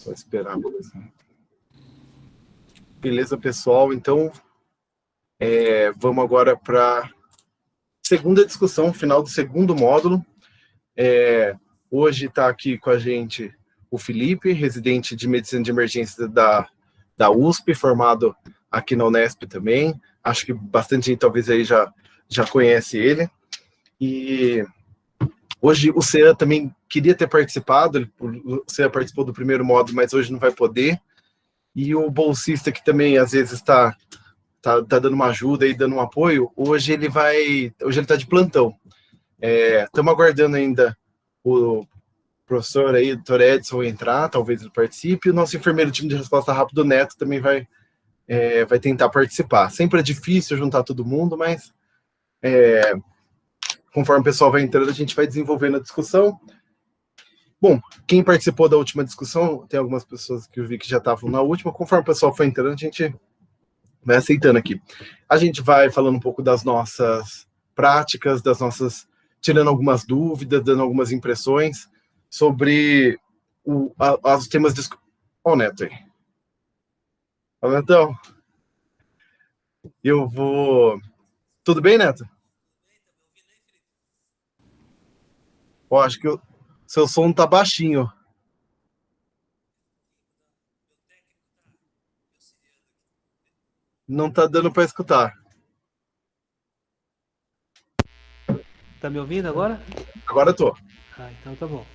Só esperar, beleza. Beleza, pessoal. Então, vamos agora para segunda discussão, final do segundo módulo. Hoje está aqui com a gente o Felipe, residente de Medicina de Emergência da USP, formado aqui na Unesp também. Acho que bastante gente talvez aí já conhece ele. E hoje o Cean também queria ter participado, o Cean participou do primeiro módulo, mas hoje não vai poder. E o bolsista que também às vezes está dando uma ajuda e dando um apoio, hoje ele está de plantão. Estamos aguardando ainda o professor aí, o Dr. Edson, entrar, talvez ele participe, e o nosso enfermeiro do time de resposta rápida, o Neto, também vai tentar participar. Sempre é difícil juntar todo mundo, mas conforme o pessoal vai entrando, a gente vai desenvolvendo a discussão. Bom, quem participou da última discussão, tem algumas pessoas que eu vi que já estavam na última, conforme o pessoal foi entrando, a gente vai aceitando aqui. A gente vai falando um pouco das nossas práticas, tirando algumas dúvidas, dando algumas impressões sobre os temas... Olha o Neto aí. Olha, Netão. Eu vou... Tudo bem, Neto? Eu acho que seu som tá baixinho. Não tá dando para escutar. Tá me ouvindo agora? Agora eu tô. Então tá bom.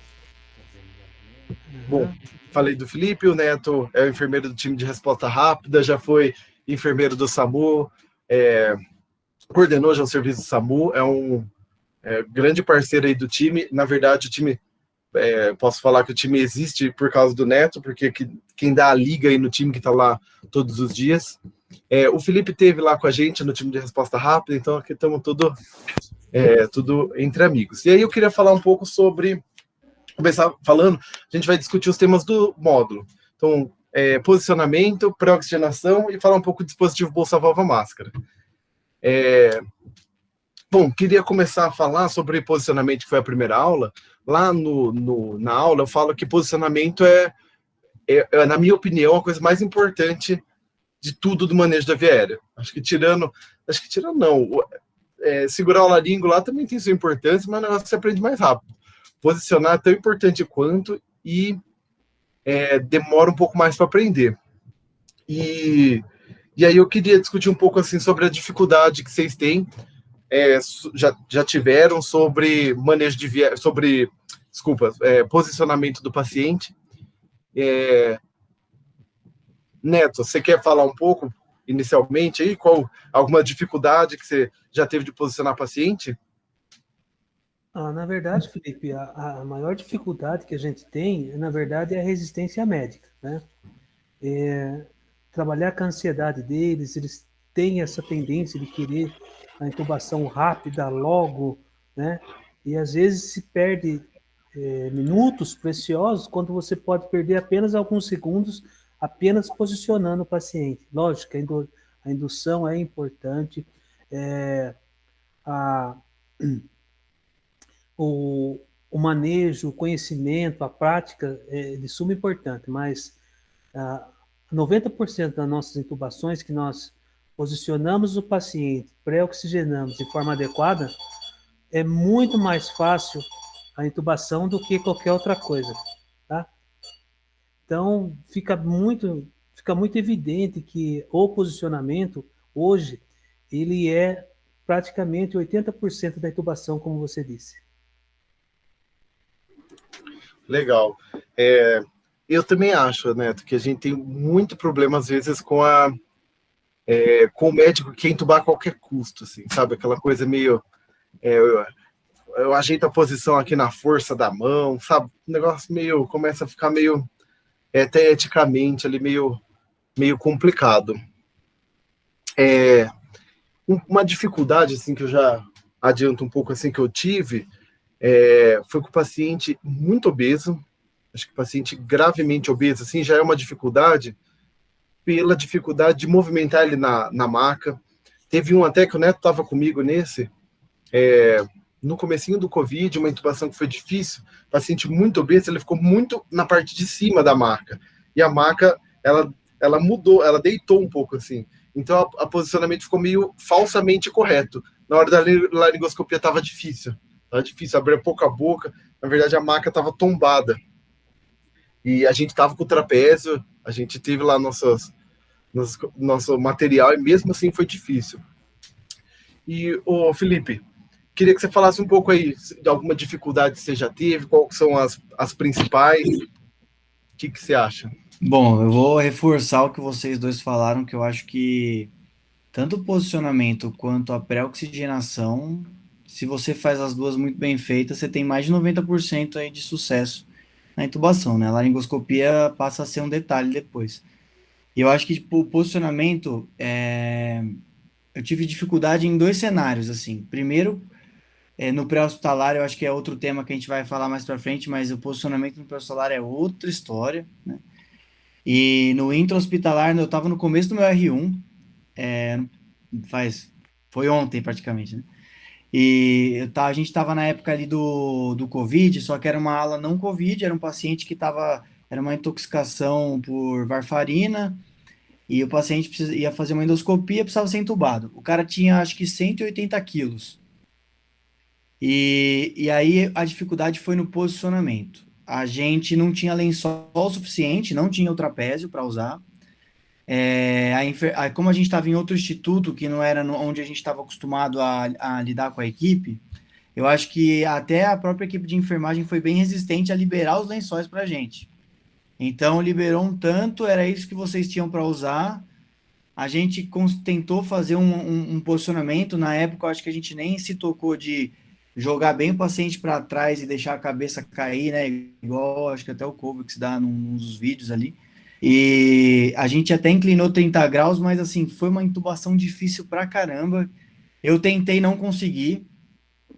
Bom, falei do Felipe, o Neto é o enfermeiro do time de resposta rápida, já foi enfermeiro do SAMU, coordenou já o serviço do SAMU, é um grande parceiro aí do time. Na verdade, o time, posso falar que o time existe por causa do Neto, porque quem dá a liga aí no time que tá lá todos os dias. O Felipe esteve lá com a gente no time de resposta rápida, então aqui estamos tudo entre amigos. E aí eu queria falar um pouco sobre... Começar falando, a gente vai discutir os temas do módulo. Então, posicionamento, pré-oxigenação e falar um pouco do dispositivo bolsa-válvula-máscara. Bom, queria começar a falar sobre posicionamento, que foi a primeira aula. Lá na aula eu falo que posicionamento na minha opinião, a coisa mais importante de tudo do manejo da via aérea. Acho que tirando não. Segurar o laringo lá também tem sua importância, mas é um negócio que você aprende mais rápido. Posicionar é tão importante quanto e demora um pouco mais para aprender. E aí eu queria discutir um pouco assim sobre a dificuldade que vocês têm, já tiveram sobre manejo de via, posicionamento do paciente. Neto, você quer falar um pouco inicialmente aí alguma dificuldade que você já teve de posicionar paciente? Na verdade, Felipe, a maior dificuldade que a gente tem, na verdade, é a resistência médica, né? Trabalhar com a ansiedade deles, eles têm essa tendência de querer a intubação rápida, logo, né? E às vezes se perde minutos preciosos, quando você pode perder apenas alguns segundos, apenas posicionando o paciente. Lógico, a indução é importante, o manejo, o conhecimento, a prática é de suma importância, mas 90% das nossas intubações que nós posicionamos o paciente, pré-oxigenamos de forma adequada, é muito mais fácil a intubação do que qualquer outra coisa, tá? Então, fica muito evidente que o posicionamento, hoje, ele é praticamente 80% da intubação, como você disse. Legal. Eu também acho, Neto, que a gente tem muito problema, às vezes, com o médico que quer entubar a qualquer custo, assim, sabe? Aquela coisa meio... eu ajeito a posição aqui na força da mão, sabe? O negócio começa a ficar meio, até eticamente, ali, meio complicado. Uma dificuldade, assim, que eu já adianto um pouco, assim, que eu tive... foi com o paciente muito obeso, acho que o paciente gravemente obeso, assim, já é uma dificuldade, pela dificuldade de movimentar ele na maca. Teve um até que o Neto estava comigo nesse, no comecinho do Covid, uma intubação que foi difícil, paciente muito obeso, ele ficou muito na parte de cima da maca. e a maca, ela mudou, ela deitou um pouco, assim. Então, a posicionamento ficou meio falsamente correto. Na hora da laringoscopia estava difícil. Estava difícil, abrir pouco a boca. Na verdade, a maca estava tombada. E a gente estava com o trapézio, a gente teve lá nosso material, e mesmo assim foi difícil. E, ô Felipe, queria que você falasse um pouco aí de alguma dificuldade que você já teve, quais são as principais, o que você acha? Bom, eu vou reforçar o que vocês dois falaram, que eu acho que tanto o posicionamento quanto a pré-oxigenação, se você faz as duas muito bem feitas, você tem mais de 90% aí de sucesso na intubação, né? A laringoscopia passa a ser um detalhe depois. E eu acho que tipo, o posicionamento, eu tive dificuldade em dois cenários, assim. Primeiro, no pré-hospitalar, eu acho que é outro tema que a gente vai falar mais pra frente, mas o posicionamento no pré-hospitalar é outra história, né? E no intra-hospitalar, eu estava no começo do meu R1, é, foi ontem praticamente, né? E a gente estava na época ali do Covid, só que era uma ala não Covid, era um paciente que era uma intoxicação por varfarina, e o paciente ia fazer uma endoscopia, precisava ser entubado. O cara tinha, acho que, 180 quilos. E aí a dificuldade foi no posicionamento. A gente não tinha lençol suficiente, não tinha o trapézio para usar. Como a gente estava em outro instituto, que não era onde a gente estava acostumado a lidar com a equipe, eu acho que até a própria equipe de enfermagem foi bem resistente a liberar os lençóis para a gente. Então, liberou um tanto, era isso que vocês tinham para usar. A gente tentou fazer um posicionamento. Na época, eu acho que a gente nem se tocou de jogar bem o paciente para trás e deixar a cabeça cair, né? Igual acho que até o Kovacs dá num dos vídeos ali. E a gente até inclinou 30 graus, mas assim, foi uma intubação difícil pra caramba. Eu tentei, não consegui.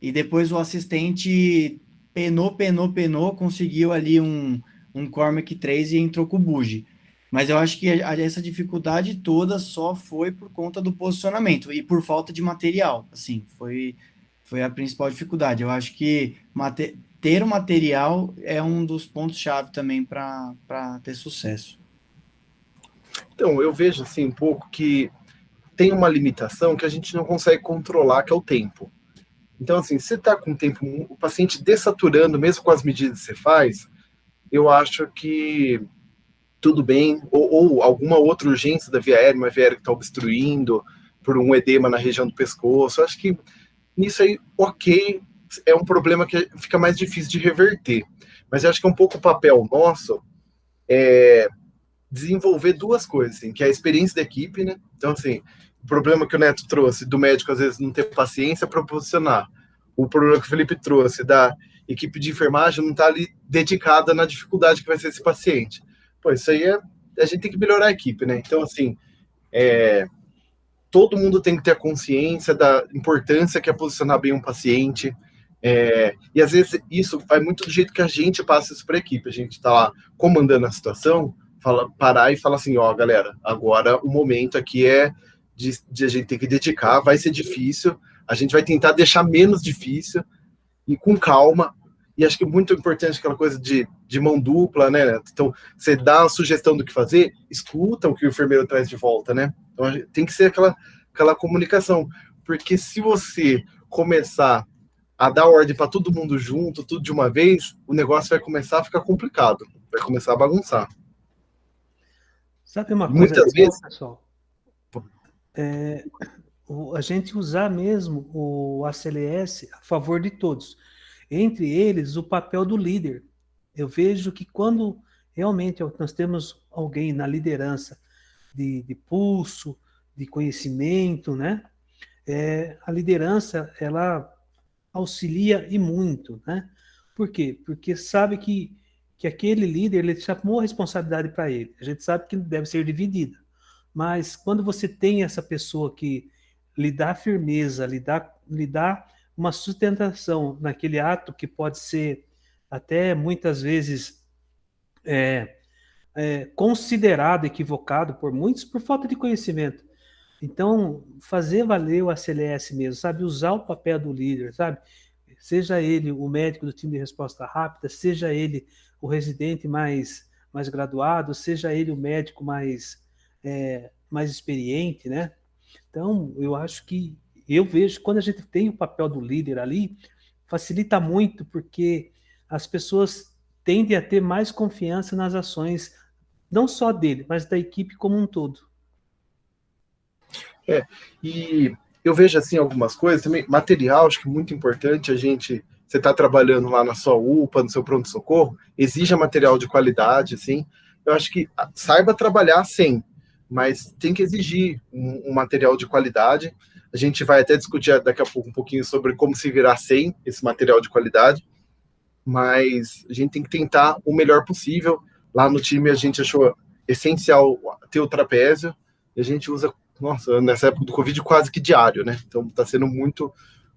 E depois o assistente penou, conseguiu ali um Cormac 3 e entrou com o Buge. Mas eu acho que essa dificuldade toda só foi por conta do posicionamento e por falta de material. Assim, foi a principal dificuldade. Eu acho que ter o material é um dos pontos-chave também para ter sucesso. Então, eu vejo assim um pouco que tem uma limitação que a gente não consegue controlar, que é o tempo. Então, assim, se está com o tempo, o paciente dessaturando, mesmo com as medidas que você faz, eu acho que tudo bem, ou alguma outra urgência da via aérea, uma via aérea que está obstruindo, por um edema na região do pescoço, eu acho que nisso aí, ok, é um problema que fica mais difícil de reverter. Mas eu acho que é um pouco o papel nosso desenvolver duas coisas, assim, que é a experiência da equipe, né? Então, assim, o problema que o Neto trouxe do médico, às vezes, não ter paciência para posicionar. O problema que o Felipe trouxe da equipe de enfermagem não estar ali dedicada na dificuldade que vai ser esse paciente. Pô, isso aí a gente tem que melhorar a equipe, né? Então, assim, todo mundo tem que ter a consciência da importância que é posicionar bem um paciente. E às vezes isso vai muito do jeito que a gente passa isso para a equipe. A gente está lá comandando a situação, parar e falar assim, ó, galera, agora o momento aqui é de a gente ter que dedicar, vai ser difícil, a gente vai tentar deixar menos difícil e com calma. E acho que é muito importante aquela coisa de mão dupla, né? Então, você dá a sugestão do que fazer, escuta o que o enfermeiro traz de volta, né? Então, tem que ser aquela comunicação. Porque se você começar a dar ordem para todo mundo junto, tudo de uma vez, o negócio vai começar a ficar complicado, vai começar a bagunçar. Sabe uma coisa Muitas legal, vezes, pessoal? A gente usar mesmo o ACLS a favor de todos. Entre eles, o papel do líder. Eu vejo que quando realmente nós temos alguém na liderança de pulso, de conhecimento, né? A liderança, ela auxilia e muito, né? Por quê? Porque sabe que aquele líder, ele chamou a responsabilidade para ele. A gente sabe que deve ser dividida. Mas quando você tem essa pessoa que lhe dá firmeza, lhe dá uma sustentação naquele ato que pode ser até muitas vezes considerado equivocado por muitos por falta de conhecimento. Então, fazer valer o ACLS mesmo, sabe? Usar o papel do líder, sabe? Seja ele o médico do time de resposta rápida, seja ele o residente mais graduado, seja ele o médico mais experiente, né? Então, eu acho que eu vejo quando a gente tem o papel do líder ali, facilita muito, porque as pessoas tendem a ter mais confiança nas ações, não só dele, mas da equipe como um todo. E eu vejo assim algumas coisas também, material, acho que é muito importante a gente, você está trabalhando lá na sua UPA, no seu pronto-socorro, exija material de qualidade, assim, eu acho que saiba trabalhar sem, mas tem que exigir um material de qualidade, a gente vai até discutir daqui a pouco um pouquinho sobre como se virar sem esse material de qualidade, mas a gente tem que tentar o melhor possível, lá no time a gente achou essencial ter o trapézio, e a gente usa, nossa, nessa época do Covid, quase que diário, né? Então está sendo muito,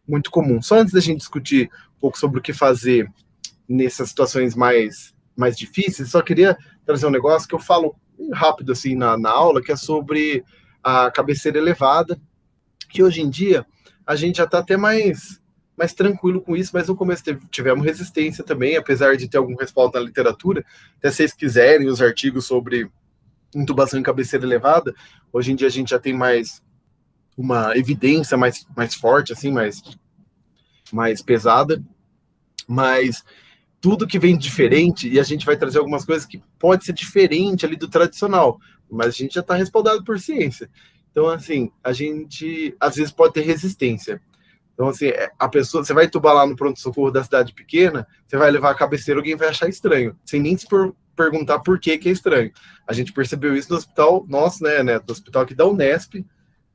muito comum. Só antes da gente discutir um pouco sobre o que fazer nessas situações mais difíceis, só queria trazer um negócio que eu falo rápido assim na aula, que é sobre a cabeceira elevada, que hoje em dia a gente já está até mais tranquilo com isso, mas no começo tivemos resistência também, apesar de ter algum respaldo na literatura. Até se vocês quiserem os artigos sobre intubação em cabeceira elevada, hoje em dia a gente já tem mais uma evidência mais forte, assim, mais pesada, mas tudo que vem diferente, e a gente vai trazer algumas coisas que pode ser diferente ali do tradicional, mas a gente já está respaldado por ciência. Então, assim, a gente às vezes pode ter resistência. Então, assim, a pessoa, você vai entubar lá no pronto-socorro da cidade pequena, você vai levar a cabeceira, alguém vai achar estranho, sem nem se perguntar por que é estranho. A gente percebeu isso no hospital nosso, né, no hospital aqui da Unesp,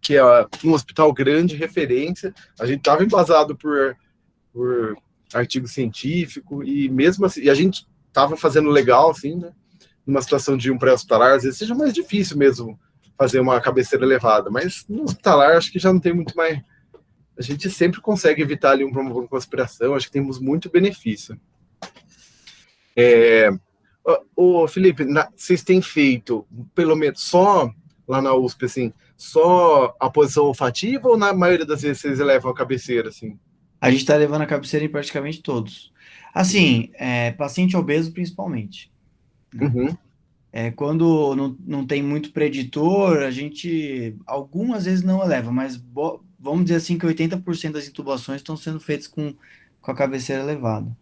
que é um hospital grande, referência. A gente estava embasado por artigo científico, e mesmo assim, e a gente estava fazendo legal, assim, né, numa situação de um pré-hospitalar, às vezes seja mais difícil mesmo fazer uma cabeceira elevada, mas no hospitalar acho que já não tem muito mais. A gente sempre consegue evitar ali uma conspiração, acho que temos muito benefício. Ô, Felipe, vocês têm feito, pelo menos só lá na USP, assim, só a posição olfativa ou na maioria das vezes vocês elevam a cabeceira, assim? A gente está levando a cabeceira em praticamente todos. Assim, paciente obeso principalmente, né? Uhum, Quando não tem muito preditor, a gente algumas vezes não eleva, mas vamos dizer assim que 80% das intubações estão sendo feitas com a cabeceira elevada.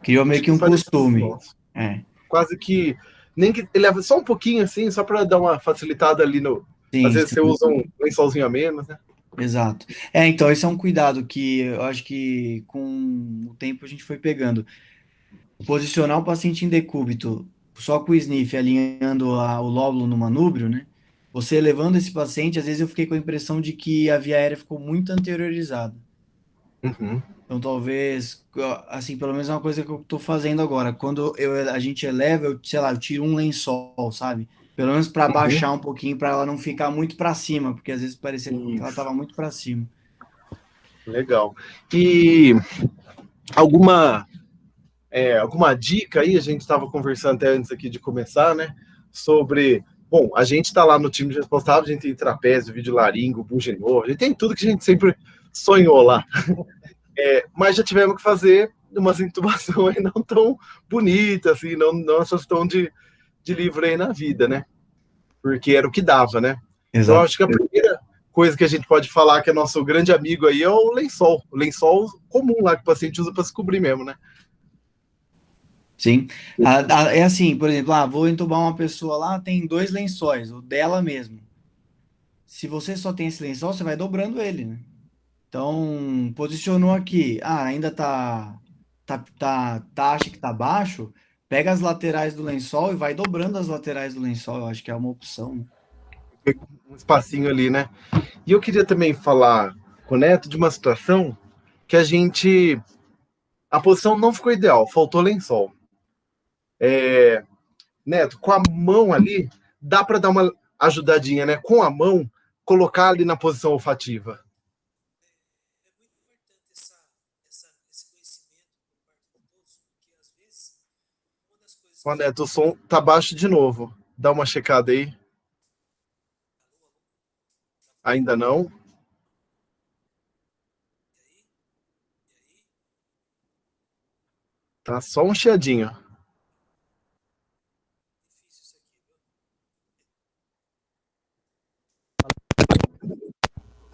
Criou meio acho que que um parece costume. nosso. É, Quase que, nem que eleva só um pouquinho, assim, só para dar uma facilitada ali no... Às sim, vezes você sim, usa um lençolzinho a menos, né? exato. Então esse é um cuidado que eu acho que com o tempo a gente foi pegando. Posicionar o paciente em decúbito só com o sniff alinhando o lóbulo no manúbrio, né? Você elevando esse paciente, às vezes eu fiquei com a impressão de que a via aérea ficou muito anteriorizada. Uhum, Então, talvez, assim, pelo menos é uma coisa que eu tô fazendo agora. Quando a gente eleva, eu, sei lá, eu tiro um lençol, sabe? Pelo menos para uhum. baixar um pouquinho, para ela não ficar muito para cima, porque às vezes parecia que ela Isso, tava muito para cima. legal. E alguma alguma dica aí, a gente estava conversando até antes aqui de começar, né? Sobre. Bom, a gente está lá no time de responsável, a gente tem trapézio, vídeo laringo, buginor, a gente tem tudo que a gente sempre sonhou lá. Mas já tivemos que fazer umas intubações não tão bonitas, assim, não essas tão de livre aí na vida, né? Porque era o que dava, né? Então, Exato. acho que a primeira coisa que a gente pode falar que é nosso grande amigo aí é o lençol comum lá que o paciente usa para se cobrir mesmo, né? Sim. É assim, por exemplo, vou entubar uma pessoa lá, tem dois lençóis, o dela mesmo. Se você só tem esse lençol, você vai dobrando ele, né? Então, posicionou aqui. Ainda acha que tá baixo. Pega as laterais do lençol e vai dobrando as laterais do lençol. Eu acho que é uma opção, né? Um espacinho ali, né? E eu queria também falar com o Neto de uma situação que a gente. A posição não ficou ideal, faltou lençol. Neto, com a mão ali, dá para dar uma ajudadinha, né? Com a mão, colocar ali na posição olfativa. Ó, Neto, o som tá baixo de novo. Dá uma checada aí. Ainda não. Tá só um chiadinho.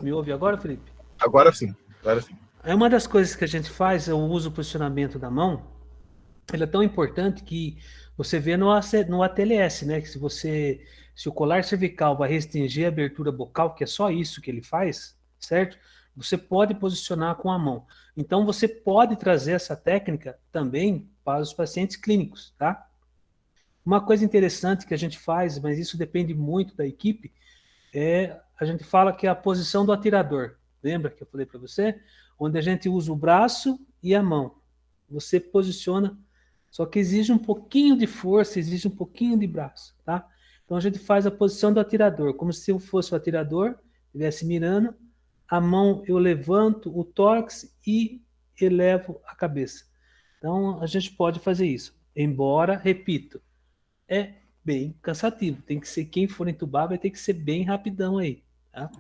Me ouve agora, Felipe? Agora sim, agora sim. É uma das coisas que a gente faz, eu uso o posicionamento da mão. Ele é tão importante que você vê no ATLS, né? Que se o colar cervical vai restringir a abertura bucal, que é só isso que ele faz, certo? Você pode posicionar com a mão. Então, você pode trazer essa técnica também para os pacientes clínicos, tá? Uma coisa interessante que a gente faz, mas isso depende muito da equipe, a gente fala que é a posição do atirador. Lembra que eu falei para você? Onde a gente usa o braço e a mão. Você posiciona, só que exige um pouquinho de força, exige um pouquinho de braço, tá? Então a gente faz a posição do atirador, como se eu fosse o atirador, estivesse mirando, a mão eu levanto o tórax e elevo a cabeça. Então a gente pode fazer isso. Embora, repito, é bem cansativo. Tem que ser, quem for entubar vai ter que ser bem rapidão aí, tá?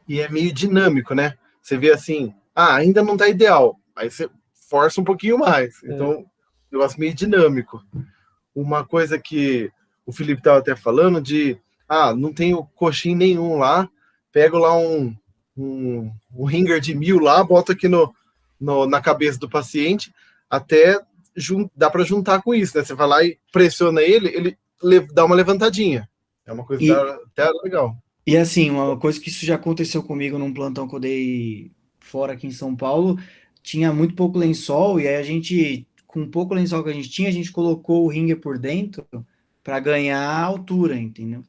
E é meio dinâmico, né? Você vê assim, ainda não tá ideal. Aí você força um pouquinho mais. Então, eu acho meio dinâmico. Uma coisa que o Felipe estava até falando de, não tenho coxim nenhum lá, pego lá um ringer de 1000 lá, boto aqui na cabeça do paciente, até dá para juntar com isso, né? Você vai lá e pressiona ele dá uma levantadinha. É uma coisa até legal. E assim, uma coisa que isso já aconteceu comigo num plantão que eu dei fora aqui em São Paulo, tinha muito pouco lençol, e aí a gente, com pouco lençol que a gente tinha, a gente colocou o ringer por dentro para ganhar altura, entendeu?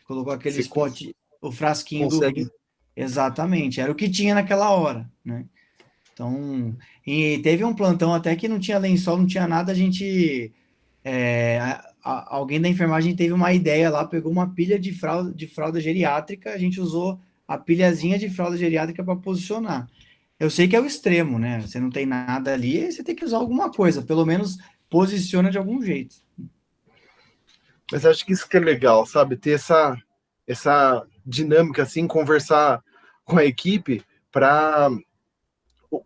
Colocou aquele spot, o frasquinho do ringer. Exatamente, era o que tinha naquela hora, né? Então, e teve um plantão até que não tinha lençol, não tinha nada, a gente... alguém da enfermagem teve uma ideia lá, pegou uma pilha de fralda geriátrica, a gente usou a pilhazinha de fralda geriátrica para posicionar. Eu sei que é o extremo, né? Você não tem nada ali, você tem que usar alguma coisa, pelo menos posiciona de algum jeito. Mas acho que isso que é legal, sabe? Ter essa dinâmica, assim, conversar com a equipe para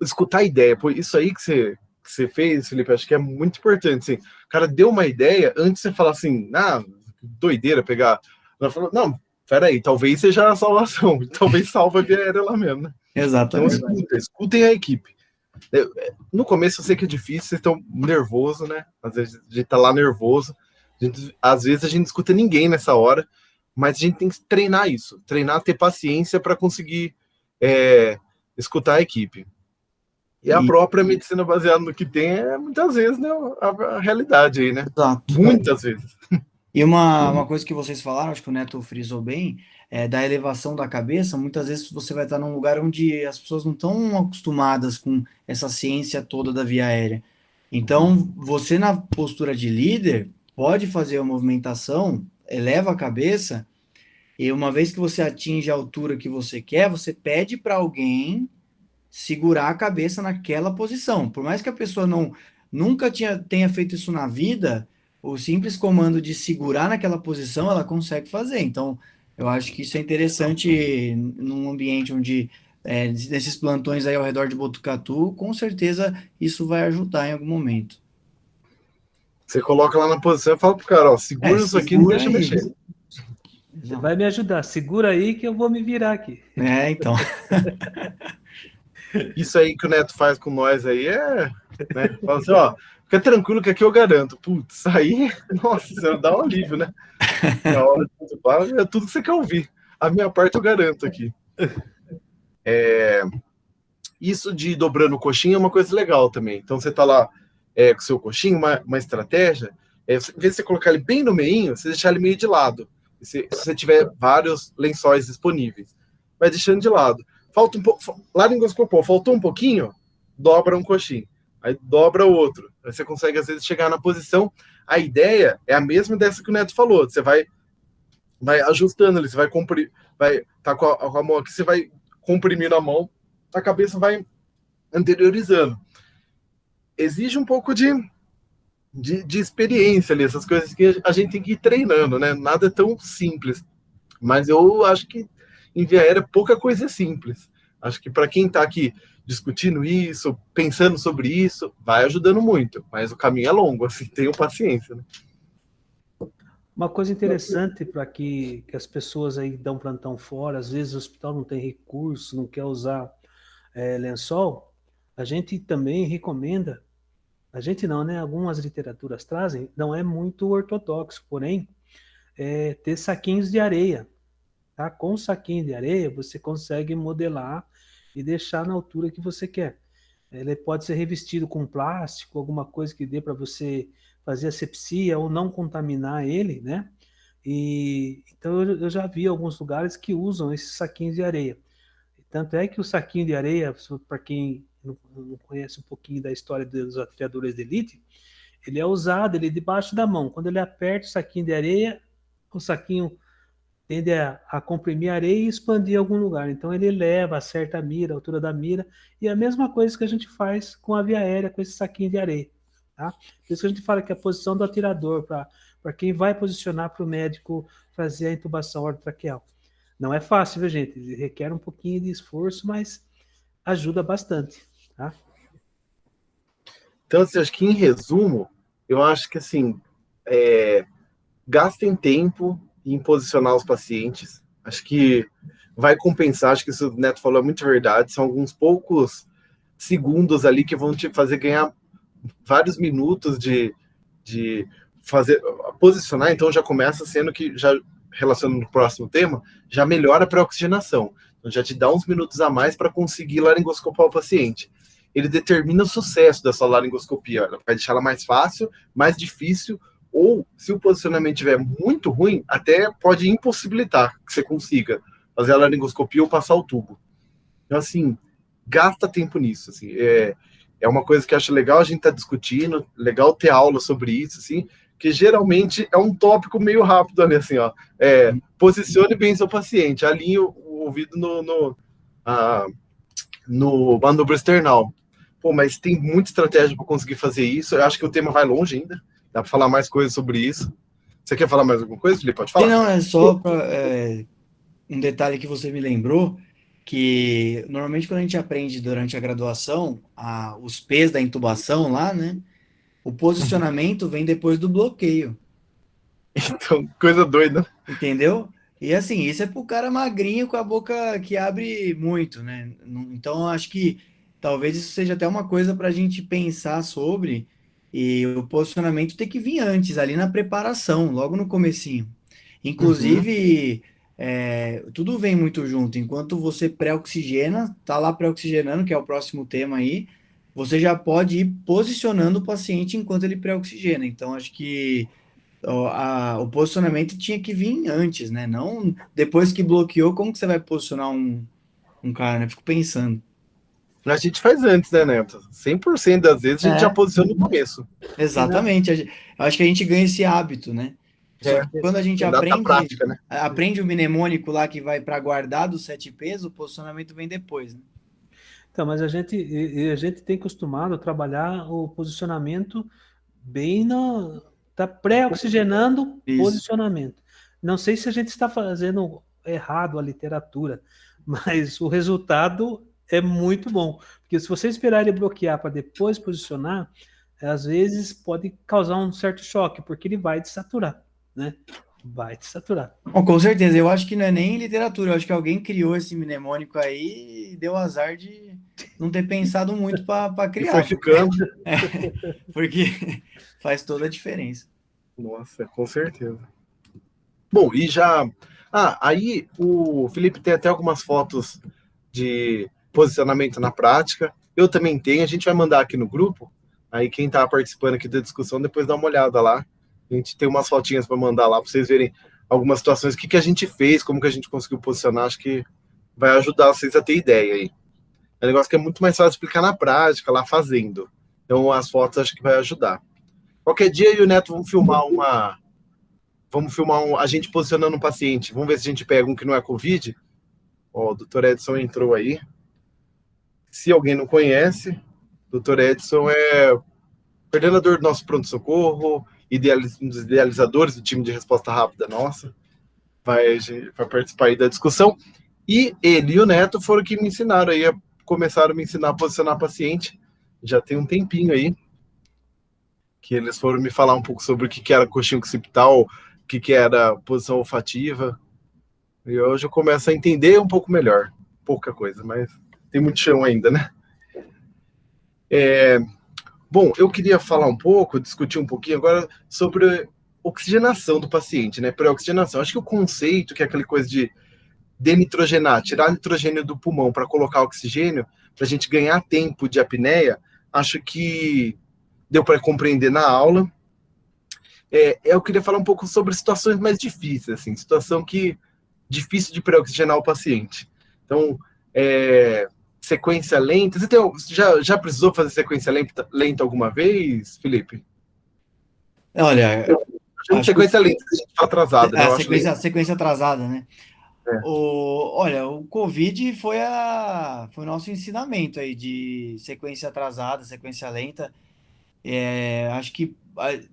escutar a ideia. Pô, isso aí que você fez, Felipe, acho que é muito importante. Assim, o cara deu uma ideia, antes de você falar assim, doideira pegar. Ela falou, não, peraí, talvez seja a salvação, talvez salva a via aérea lá mesmo, né? Exatamente. Então, escutem a equipe. No começo eu sei que é difícil, vocês estão nervosos, né? Às vezes a gente tá lá nervoso, às vezes a gente não escuta ninguém nessa hora, mas a gente tem que treinar isso, ter paciência para conseguir escutar a equipe. E a própria medicina baseada no que tem muitas vezes, né, a realidade aí, né? Exato. Muitas vezes. E uma coisa que vocês falaram, acho que o Neto frisou bem, da elevação da cabeça, muitas vezes você vai estar num lugar onde as pessoas não estão acostumadas com essa ciência toda da via aérea. Então, você na postura de líder, pode fazer a movimentação, eleva a cabeça, e uma vez que você atinge a altura que você quer, você pede para alguém segurar a cabeça naquela posição. Por mais que a pessoa nunca tenha feito isso na vida, o simples comando de segurar naquela posição, ela consegue fazer. Então, eu acho que isso é interessante num ambiente onde, nesses plantões aí ao redor de Botucatu, com certeza isso vai ajudar em algum momento. Você coloca lá na posição e fala pro cara, segura isso aqui, não deixa mexer. Você vai me ajudar, segura aí que eu vou me virar aqui. Então... Isso aí que o Neto faz com nós aí né? Fala assim, fica tranquilo que aqui eu garanto. Putz, aí, nossa, você dá um alívio, né? Na hora de participar, é tudo que você quer ouvir. A minha parte eu garanto aqui. Isso de dobrando o coxinho é uma coisa legal também. Então você tá lá com o seu coxinho, uma estratégia, em vez de você colocar ele bem no meinho, você deixar ele meio de lado. Se você tiver vários lençóis disponíveis, vai deixando de lado. Falta um pouco, laringoscopou, faltou um pouquinho, dobra um coxinho, aí dobra o outro. Aí você consegue, às vezes, chegar na posição. A ideia é a mesma dessa que o Neto falou. Você vai ajustando ali, você vai comprimir, tá com a mão aqui, você vai comprimindo a mão, a cabeça vai anteriorizando. Exige um pouco de experiência ali, essas coisas que a gente tem que ir treinando, né? Nada é tão simples. Mas eu acho que em via aérea pouca coisa é simples. Acho que para quem está aqui discutindo isso, pensando sobre isso, vai ajudando muito. Mas o caminho é longo, assim, tenham paciência, né? Uma coisa interessante para que as pessoas aí dão plantão fora, às vezes o hospital não tem recurso, não quer usar lençol, a gente também recomenda, a gente não, né? Algumas literaturas trazem, não é muito ortodoxo, porém, ter saquinhos de areia, tá? Com o saquinho de areia, você consegue modelar e deixar na altura que você quer. Ele pode ser revestido com plástico, alguma coisa que dê para você fazer asepsia ou não contaminar ele, né? E então eu já vi alguns lugares que usam esses saquinhos de areia. Tanto é que o saquinho de areia, para quem não conhece um pouquinho da história dos atiradores de elite, ele é usado, ele é debaixo da mão. Quando ele aperta o saquinho de areia, o saquinho tende a comprimir a areia e expandir em algum lugar. Então ele eleva, acerta a mira, a altura da mira, e é a mesma coisa que a gente faz com a via aérea, com esse saquinho de areia. Tá? Por isso que a gente fala que a posição do atirador, para quem vai posicionar para o médico fazer a intubação orotraqueal. Não é fácil, viu, gente? Requer um pouquinho de esforço, mas ajuda bastante. Tá? Então, assim, acho que em resumo, eu acho que assim, gastem tempo em posicionar os pacientes. Acho que vai compensar, acho que isso que o Neto falou é muito verdade. São alguns poucos segundos ali que vão te fazer ganhar vários minutos de fazer posicionar. Então já começa sendo que, já relacionando no próximo tema, já melhora a pré-oxigenação. Então já te dá uns minutos a mais para conseguir laringoscopar o paciente. Ele determina o sucesso da sua laringoscopia. Vai deixar ela mais fácil, mais difícil, ou se o posicionamento estiver muito ruim, até pode impossibilitar que você consiga fazer a laringoscopia ou passar o tubo. Então, assim, gasta tempo nisso. Assim, é uma coisa que eu acho legal a gente estar discutindo, legal ter aula sobre isso, assim, que geralmente é um tópico meio rápido ali, assim, ó. Posicione bem seu paciente, alinhe o ouvido no manubro external. Pô, mas tem muita estratégia para conseguir fazer isso. Eu acho que o tema vai longe ainda. Dá para falar mais coisas sobre isso. Você quer falar mais alguma coisa, Felipe? Pode falar. Não, é só um detalhe que você me lembrou, que normalmente quando a gente aprende durante a graduação, os P's da intubação lá, né? O posicionamento vem depois do bloqueio. Então, coisa doida. Entendeu? E assim, isso é pro cara magrinho com a boca que abre muito, né? Então, acho que talvez isso seja até uma coisa para a gente pensar sobre, e o posicionamento tem que vir antes, ali na preparação, logo no comecinho. Inclusive, tudo vem muito junto. Enquanto você pré-oxigena, tá lá pré-oxigenando, que é o próximo tema aí, você já pode ir posicionando o paciente enquanto ele pré-oxigena. Então, acho que o posicionamento tinha que vir antes, né? Não depois que bloqueou, como que você vai posicionar um cara, né? Fico pensando. A gente faz antes, né, Neto? 100% das vezes a gente já posiciona no começo. Exatamente. Eu acho que a gente ganha esse hábito, né? Só que quando a gente prática, né? aprende o mnemônico lá que vai para guardar dos 7 P's, o posicionamento vem depois, né? Então, mas a gente tem costumado trabalhar o posicionamento bem tá pré-oxigenando posicionamento. Não sei se a gente está fazendo errado a literatura, mas o resultado é muito bom. Porque se você esperar ele bloquear para depois posicionar, às vezes pode causar um certo choque, porque ele vai desaturar, né? Vai desaturar. Bom, com certeza, eu acho que não é nem literatura, eu acho que alguém criou esse mnemônico aí e deu azar de não ter pensado muito para criar. E foi ficando. Porque faz toda a diferença. Nossa, com certeza. Bom, e já... aí o Felipe tem até algumas fotos de posicionamento na prática. Eu também tenho, a gente vai mandar aqui no grupo. Aí quem está participando aqui da discussão, depois dá uma olhada lá. A gente tem umas fotinhas para mandar lá, para vocês verem algumas situações, o que a gente fez, como que a gente conseguiu posicionar. Acho que vai ajudar vocês a ter ideia aí. É um negócio que é muito mais fácil de explicar na prática, lá fazendo. Então as fotos acho que vai ajudar. Qualquer dia eu e o Neto vamos filmar a gente posicionando um paciente. Vamos ver se a gente pega um que não é Covid. Ó, o Dr. Edson entrou aí. Se alguém não conhece, o Dr. Edson é coordenador do nosso pronto-socorro, um dos idealizadores do time de resposta rápida nossa. Vai participar aí da discussão. E ele e o Neto foram que me ensinaram aí, começaram a me ensinar a posicionar paciente. Já tem um tempinho aí que eles foram me falar um pouco sobre o que era coxinha occipital, que era posição olfativa. E hoje eu começo a entender um pouco melhor. Pouca coisa, mas tem muito chão ainda, né? Bom, eu queria falar um pouco, discutir um pouquinho agora sobre oxigenação do paciente, né? Pré-oxigenação. Acho que o conceito, que é aquela coisa de denitrogenar, tirar nitrogênio do pulmão para colocar oxigênio, para a gente ganhar tempo de apneia, acho que deu para compreender na aula. Eu queria falar um pouco sobre situações mais difíceis, assim, situação que difícil de pré-oxigenar o paciente. Então, sequência lenta. Você já precisou fazer sequência lenta alguma vez, Felipe? Olha, Sequência lenta, a gente está atrasado, né? A sequência atrasada, né? É. Olha, o Covid foi o nosso ensinamento aí de sequência atrasada, sequência lenta. Acho que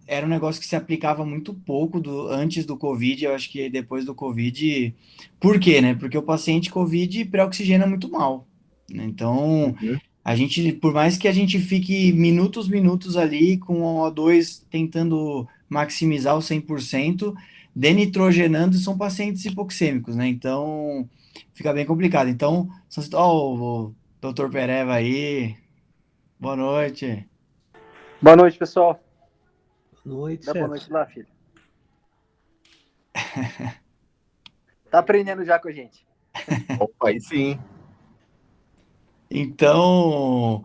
era um negócio que se aplicava muito pouco antes do Covid. Eu acho que depois do Covid. Por quê, né? Porque o paciente Covid pré-oxigena muito mal, né? Então, a gente, por mais que a gente fique minutos ali com o O2 tentando maximizar o 100%, denitrogenando, são pacientes hipoxêmicos, né? Então, fica bem complicado. Então, o doutor Pereva aí, boa noite. Boa noite, pessoal. Boa noite, Dá boa noite lá, filho. Tá aprendendo já com a gente. Opa, aí sim. Então,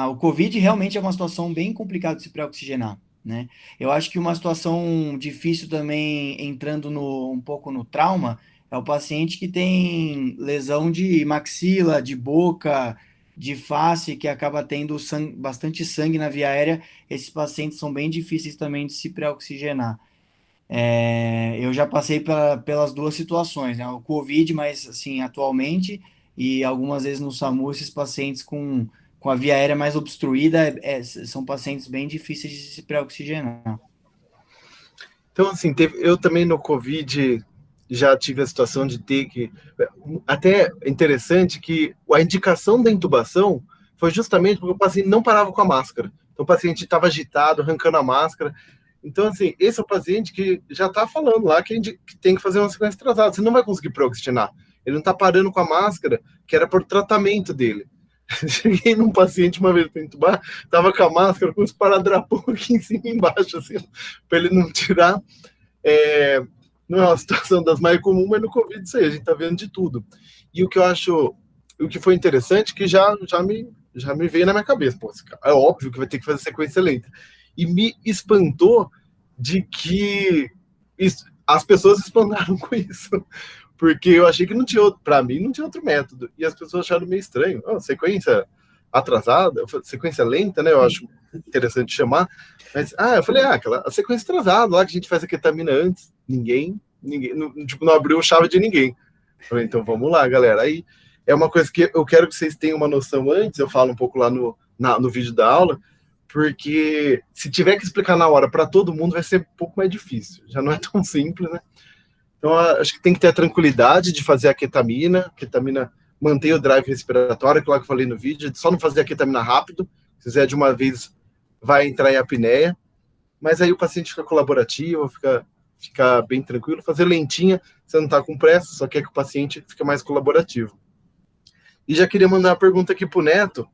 o Covid realmente é uma situação bem complicada de se pré-oxigenar, né? Eu acho que uma situação difícil também, entrando um pouco no trauma, é o paciente que tem lesão de maxila, de boca, de face, que acaba tendo bastante sangue na via aérea. Esses pacientes são bem difíceis também de se pré-oxigenar. Eu já passei pelas duas situações, né? O Covid, mas assim, atualmente, e algumas vezes no SAMU, esses pacientes com a via aérea mais obstruída são pacientes bem difíceis de se pré-oxigenar. Então, assim, eu também no Covid já tive a situação de ter que... Até interessante que a indicação da intubação foi justamente porque o paciente não parava com a máscara. Então, o paciente estava agitado, arrancando a máscara. Então, assim, esse é o paciente que já está falando lá que tem que fazer uma sequência atrasada. Você não vai conseguir pré-oxigenar. Ele não está parando com a máscara, que era por tratamento dele. Cheguei num paciente uma vez para entubar, tava com a máscara com os paradrapão aqui em cima e embaixo, assim, para ele não tirar. Não é uma situação das mais comuns, mas no Covid isso aí, a gente tá vendo de tudo. E o que eu acho, o que foi interessante, que já me veio na minha cabeça, pô, é óbvio que vai ter que fazer sequência lenta. E me espantou de que as pessoas espantaram com isso. Porque eu achei que não tinha outro, para mim não tinha outro método. E as pessoas acharam meio estranho. Sequência atrasada, sequência lenta, né? Eu acho interessante chamar. Mas, eu falei, a sequência atrasada, lá que a gente faz a ketamina antes. Ninguém não abriu chave de ninguém. Eu falei, então vamos lá, galera. Aí é uma coisa que eu quero que vocês tenham uma noção antes, eu falo um pouco lá no vídeo da aula, porque se tiver que explicar na hora para todo mundo, vai ser um pouco mais difícil. Já não é tão simples, né? Então, acho que tem que ter a tranquilidade de fazer a ketamina. Ketamina mantém o drive respiratório, que lá que eu falei no vídeo, só não fazer a ketamina rápido. Se fizer de uma vez, vai entrar em apneia. Mas aí o paciente fica colaborativo, fica bem tranquilo. Fazer lentinha, você não está com pressa, só quer que o paciente fique mais colaborativo. E já queria mandar uma pergunta aqui para o Neto.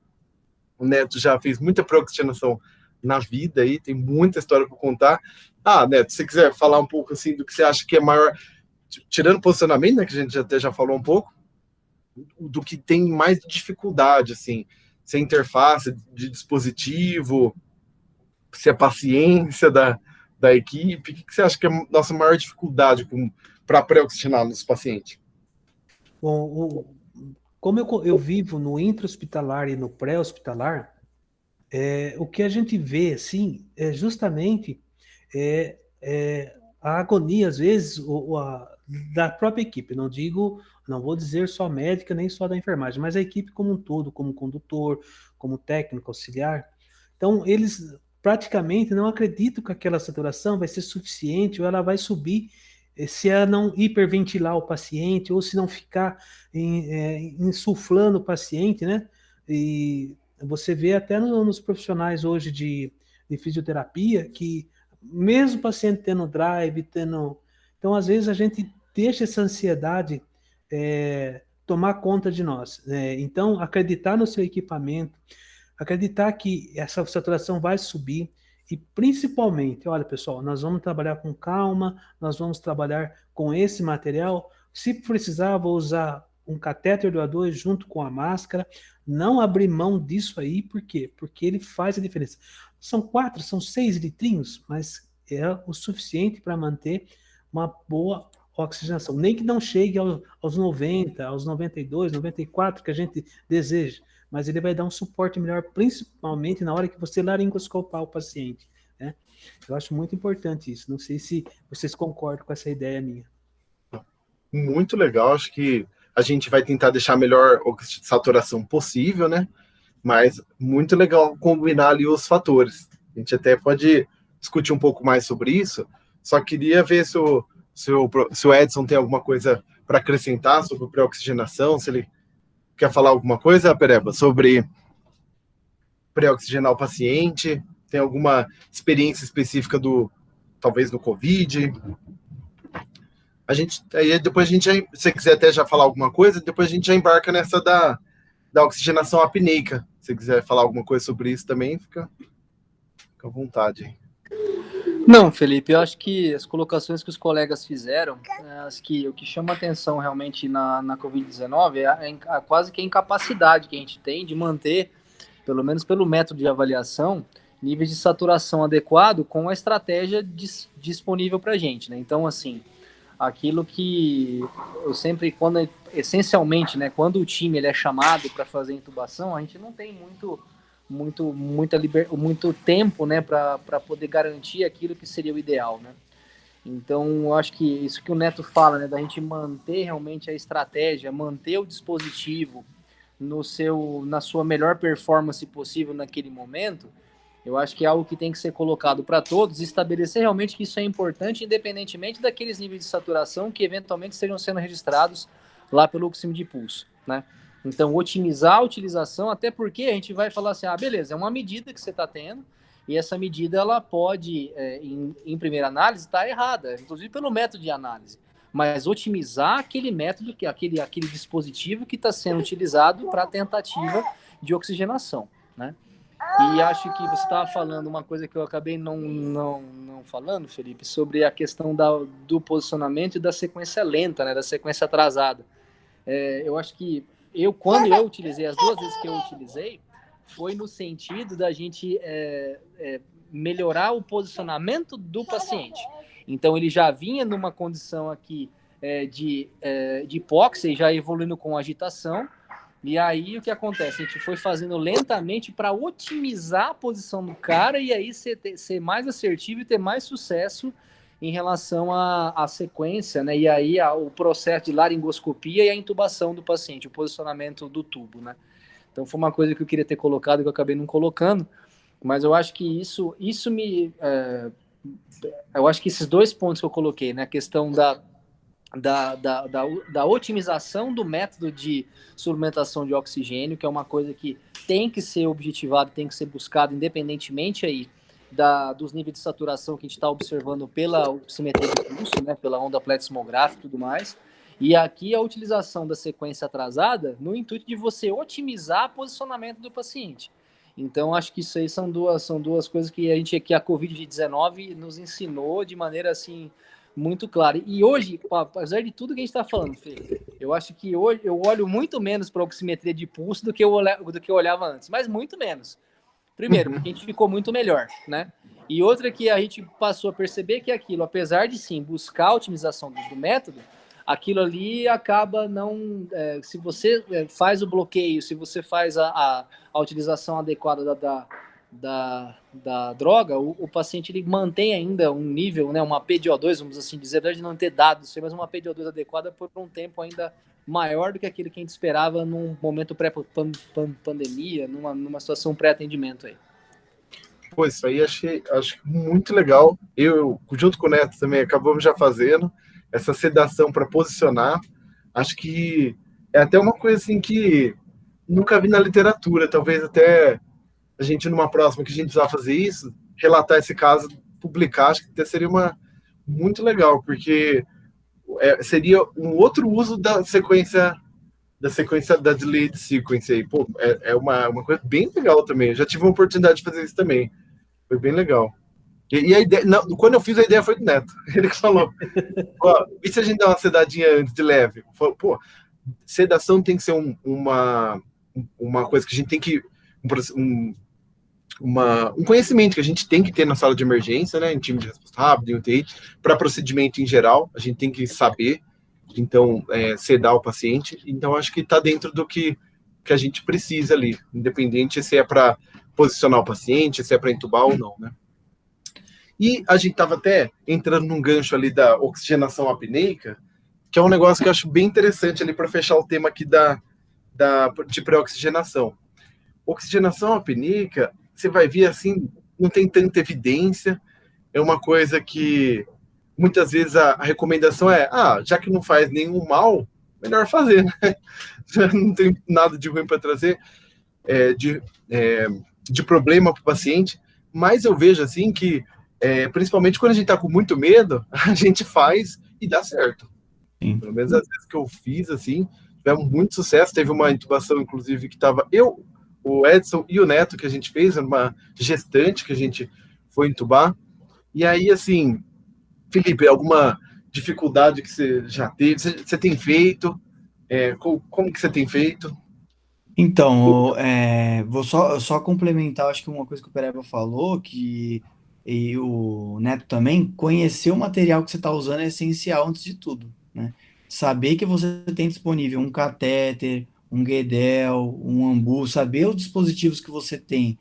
O Neto já fez muita pré-oxigenação na vida aí, tem muita história para contar. Neto, se você quiser falar um pouco assim do que você acha que é maior, tirando o posicionamento, né, que a gente até já falou um pouco, do que tem mais dificuldade, assim, se é interface de dispositivo, se é paciência da equipe, o que você acha que é a nossa maior dificuldade para pré-oxigenar nos pacientes? Bom, como eu vivo no intra-hospitalar e no pré-hospitalar, o que a gente vê, assim, é justamente a agonia, às vezes, da própria equipe. Não vou dizer só médica, nem só da enfermagem, mas a equipe como um todo, como condutor, como técnico auxiliar. Então, eles praticamente não acreditam que aquela saturação vai ser suficiente ou ela vai subir se ela não hiperventilar o paciente ou se não ficar insuflando o paciente, né? E você vê até nos profissionais hoje de fisioterapia que mesmo o paciente tendo drive, tendo... Então, às vezes, a gente deixa essa ansiedade tomar conta de nós. Então, acreditar no seu equipamento, acreditar que essa saturação vai subir e, principalmente, olha, pessoal, nós vamos trabalhar com calma, nós vamos trabalhar com esse material. Se precisar, vou usar um catéter do A2 junto com a máscara, não abrir mão disso aí, por quê? Porque ele faz a diferença. São 6 litrinhos, mas é o suficiente para manter uma boa oxigenação. Nem que não chegue aos 90, aos 92, 94 que a gente deseja, mas ele vai dar um suporte melhor, principalmente na hora que você laringoscopar o paciente, né? Eu acho muito importante isso. Não sei se vocês concordam com essa ideia minha. Muito legal, acho que a gente vai tentar deixar a melhor saturação possível, né? Mas muito legal combinar ali os fatores. A gente até pode discutir um pouco mais sobre isso, só queria ver se o Edson tem alguma coisa para acrescentar sobre pré-oxigenação, se ele quer falar alguma coisa, Pereba, sobre pré-oxigenar o paciente, tem alguma experiência específica talvez do COVID. Aí depois a gente, se você quiser até já falar alguma coisa, depois a gente já embarca nessa da oxigenação apneica. Se você quiser falar alguma coisa sobre isso também, fica à vontade. Não, Felipe, eu acho que as colocações que os colegas fizeram, o que chama atenção realmente na Covid-19 é quase que a incapacidade que a gente tem de manter, pelo menos pelo método de avaliação, níveis de saturação adequado com a estratégia disponível para a gente, né? Então, assim, aquilo que eu sempre, essencialmente, né, quando o time ele é chamado para fazer intubação, a gente não tem muito tempo, né, para poder garantir aquilo que seria o ideal, né? Então, eu acho que isso que o Neto fala, né, da gente manter realmente a estratégia, manter o dispositivo na sua melhor performance possível naquele momento, eu acho que é algo que tem que ser colocado para todos, estabelecer realmente que isso é importante, independentemente daqueles níveis de saturação que eventualmente estejam sendo registrados lá pelo oxímetro de pulso, né? Então, otimizar a utilização, até porque a gente vai falar assim, beleza, é uma medida que você está tendo, e essa medida, ela pode, em primeira análise, estar errada, inclusive pelo método de análise, mas otimizar aquele método, aquele dispositivo que está sendo utilizado para a tentativa de oxigenação, né? E acho que você estava falando uma coisa que eu acabei não falando, Felipe, sobre a questão do posicionamento e da sequência lenta, né, da sequência atrasada. Eu acho que quando eu utilizei, as 2 vezes que eu utilizei, foi no sentido da gente melhorar o posicionamento do paciente. Então, ele já vinha numa condição aqui de hipóxia e já evoluindo com agitação. E aí, o que acontece? A gente foi fazendo lentamente para otimizar a posição do cara e aí ser mais assertivo e ter mais sucesso em relação à sequência, né? E aí o processo de laringoscopia e a intubação do paciente, o posicionamento do tubo, né? Então foi uma coisa que eu queria ter colocado que eu acabei não colocando, mas eu acho que isso eu acho que esses 2 pontos que eu coloquei, né? A questão da otimização do método de suplementação de oxigênio, que é uma coisa que tem que ser objetivado, tem que ser buscado, independentemente aí dos níveis de saturação que a gente está observando pela oximetria de pulso, né, pela onda pleximográfica e tudo mais. E aqui a utilização da sequência atrasada no intuito de você otimizar o posicionamento do paciente. Então, acho que isso aí são duas coisas que a Covid-19 nos ensinou de maneira, assim, muito clara. E hoje, apesar de tudo que a gente está falando, Fê, eu acho que hoje eu olho muito menos para a oximetria de pulso do que eu olhava antes, mas muito menos. Primeiro, porque a gente ficou muito melhor, né? E outra que a gente passou a perceber que aquilo, apesar de sim buscar a otimização do método, aquilo ali acaba não... se você faz o bloqueio, se você faz a utilização adequada da droga, o paciente ele mantém ainda um nível, né, uma PDO2, vamos assim dizer, apesar de não ter dados, mas uma PDO2 adequada por um tempo ainda maior do que aquilo que a gente esperava num momento pré-pandemia, numa situação pré-atendimento aí. Pô, isso aí acho muito legal. Eu, junto com o Neto também, acabamos já fazendo essa sedação para posicionar. Acho que é até uma coisa assim que nunca vi na literatura. Talvez até a gente, numa próxima que a gente precisar fazer isso, relatar esse caso publicar, acho que até seria muito legal, porque seria um outro uso da delayed sequence aí. Pô, é uma coisa bem legal também. Eu já tive uma oportunidade de fazer isso também. Foi bem legal. E a ideia, não, quando eu fiz a ideia foi do Neto. Ele que falou: ó, e se a gente dá uma sedadinha antes de leve? Falou, pô, sedação tem que ser uma coisa que a gente tem que. Um conhecimento que a gente tem que ter na sala de emergência, né? Em time de resposta rápida, em UTI, para procedimento em geral, a gente tem que saber. Então, sedar o paciente. Então, acho que está dentro do que a gente precisa ali, independente se é para posicionar o paciente, se é para entubar ou não, né? E a gente estava até entrando num gancho ali da oxigenação apneica, que é um negócio que eu acho bem interessante ali para fechar o tema aqui de pré-oxigenação. Oxigenação apneica, você vai ver assim, não tem tanta evidência, é uma coisa que muitas vezes a recomendação é, já que não faz nenhum mal, melhor fazer, né? Já não tem nada de ruim para trazer, de problema para o paciente, mas eu vejo assim que, principalmente quando a gente está com muito medo, a gente faz e dá certo. Sim. Pelo menos as vezes que eu fiz, assim, tivemos muito sucesso. Teve uma intubação, inclusive, que estava o Edson e o Neto, que a gente fez, uma gestante que a gente foi intubar. E aí, assim, Felipe, alguma dificuldade que você já teve? Você tem feito? Como que você tem feito? Então, vou só complementar, acho que uma coisa que o Pereba falou, e o Neto também, conhecer o material que você está usando é essencial antes de tudo, né? Saber que você tem disponível um catéter, um guedel, um ambu, saber os dispositivos que você tem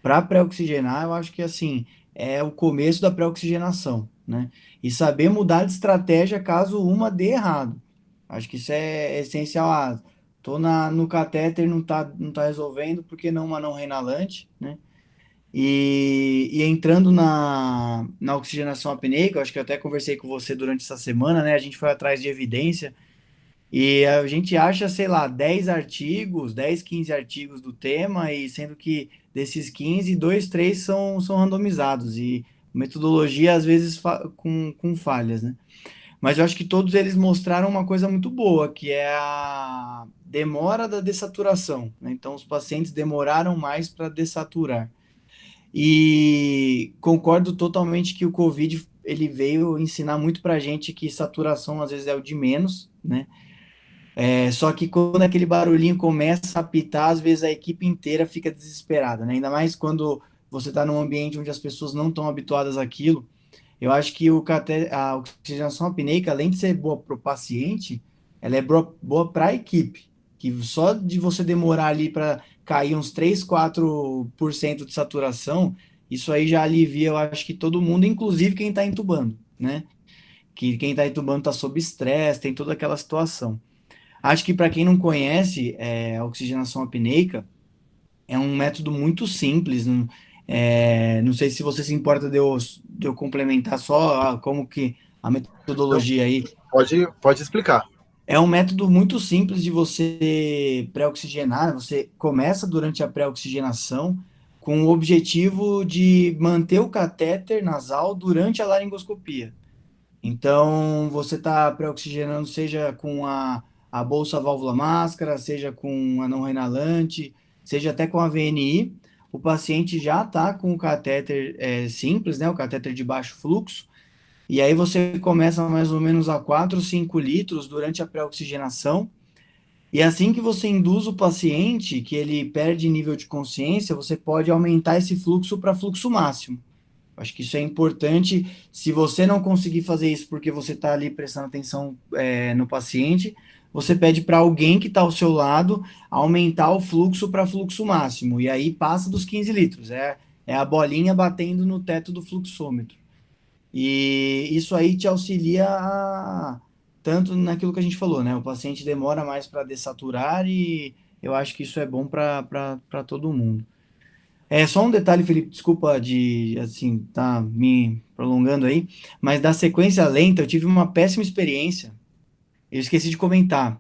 para pré-oxigenar, eu acho que assim, é o começo da pré-oxigenação, né? E saber mudar de estratégia caso uma dê errado. Acho que isso é essencial. Tô no catéter, não tá resolvendo, por que não uma não renalante, né? E entrando na oxigenação apneica, eu acho que eu até conversei com você durante essa semana, né? A gente foi atrás de evidência e a gente acha, sei lá, 10 artigos, 10, 15 artigos do tema, e sendo que desses 15, 2, 3 são randomizados, e metodologia às vezes com falhas, né? Mas eu acho que todos eles mostraram uma coisa muito boa, que é a demora da dessaturação, né? Então, os pacientes demoraram mais para dessaturar. E concordo totalmente que o COVID ele veio ensinar muito para a gente que saturação às vezes é o de menos, né? Só que quando aquele barulhinho começa a apitar, às vezes a equipe inteira fica desesperada, né? Ainda mais quando você está num ambiente onde as pessoas não estão habituadas àquilo. Eu acho que a oxigenação apneica, além de ser boa para o paciente, ela é boa para a equipe. Que só de você demorar ali para cair uns 3, 4% de saturação, isso aí já alivia, eu acho que todo mundo, inclusive quem está entubando, né? Que quem está entubando está sob estresse, tem toda aquela situação. Acho que para quem não conhece, a oxigenação apneica é um método muito simples. Não sei se você se importa de eu complementar só como que a metodologia aí. Pode explicar. É um método muito simples de você pré-oxigenar. Você começa durante a pré-oxigenação com o objetivo de manter o catéter nasal durante a laringoscopia. Então, você está pré-oxigenando, seja com a bolsa válvula máscara, seja com a não renalante, seja até com a VNI. O paciente já está com o catéter simples, né? O catéter de baixo fluxo. E aí você começa mais ou menos a 4 ou 5 litros durante a pré-oxigenação. E assim que você induz o paciente, que ele perde nível de consciência, você pode aumentar esse fluxo para fluxo máximo. Acho que isso é importante. Se você não conseguir fazer isso porque você está ali prestando atenção no paciente, você pede para alguém que está ao seu lado aumentar o fluxo para fluxo máximo. E aí passa dos 15 litros. É a bolinha batendo no teto do fluxômetro. E isso aí te auxilia tanto naquilo que a gente falou, né? O paciente demora mais para dessaturar e eu acho que isso é bom para todo mundo. Só um detalhe, Felipe, desculpa de, assim, tá me prolongando aí, mas da sequência lenta eu tive uma péssima experiência. Eu esqueci de comentar.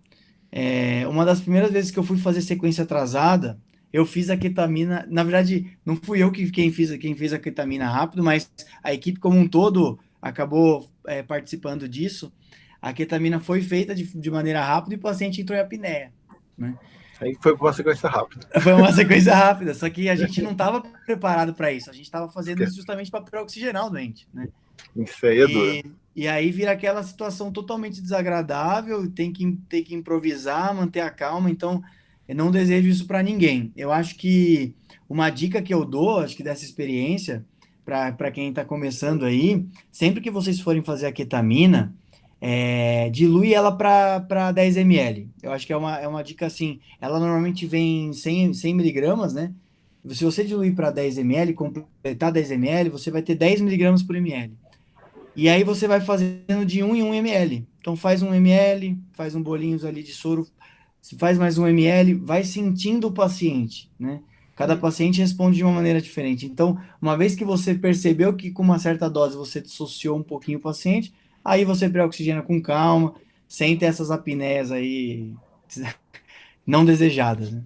Uma das primeiras vezes que eu fui fazer sequência atrasada, eu fiz a ketamina, na verdade, não fui eu quem fez a ketamina rápido, mas a equipe como um todo acabou participando disso. A ketamina foi feita de maneira rápida e o paciente entrou em apneia, né? Aí foi uma sequência rápida. Foi uma sequência rápida, só que a gente não estava preparado para isso. A gente estava fazendo isso justamente para oxigenar o doente, né? Isso aí é duro. E aí vira aquela situação totalmente desagradável, tem que improvisar, manter a calma, então eu não desejo isso para ninguém. Eu acho que uma dica que eu dou, acho que dessa experiência, para quem está começando aí, sempre que vocês forem fazer a ketamina, dilui ela para 10 ml. Eu acho que é uma dica assim, ela normalmente vem 100 miligramas, né? Se você diluir para 10 ml, completar 10 ml, você vai ter 10 miligramas por ml. E aí você vai fazendo de 1 em 1 ml. Então faz 1 ml, faz um bolinho ali de soro, se faz mais 1 ml, vai sentindo o paciente, né? Cada paciente responde de uma maneira diferente. Então, uma vez que você percebeu que com uma certa dose você dissociou um pouquinho o paciente, aí você pré-oxigena com calma, sem ter essas apneias aí não desejadas, né?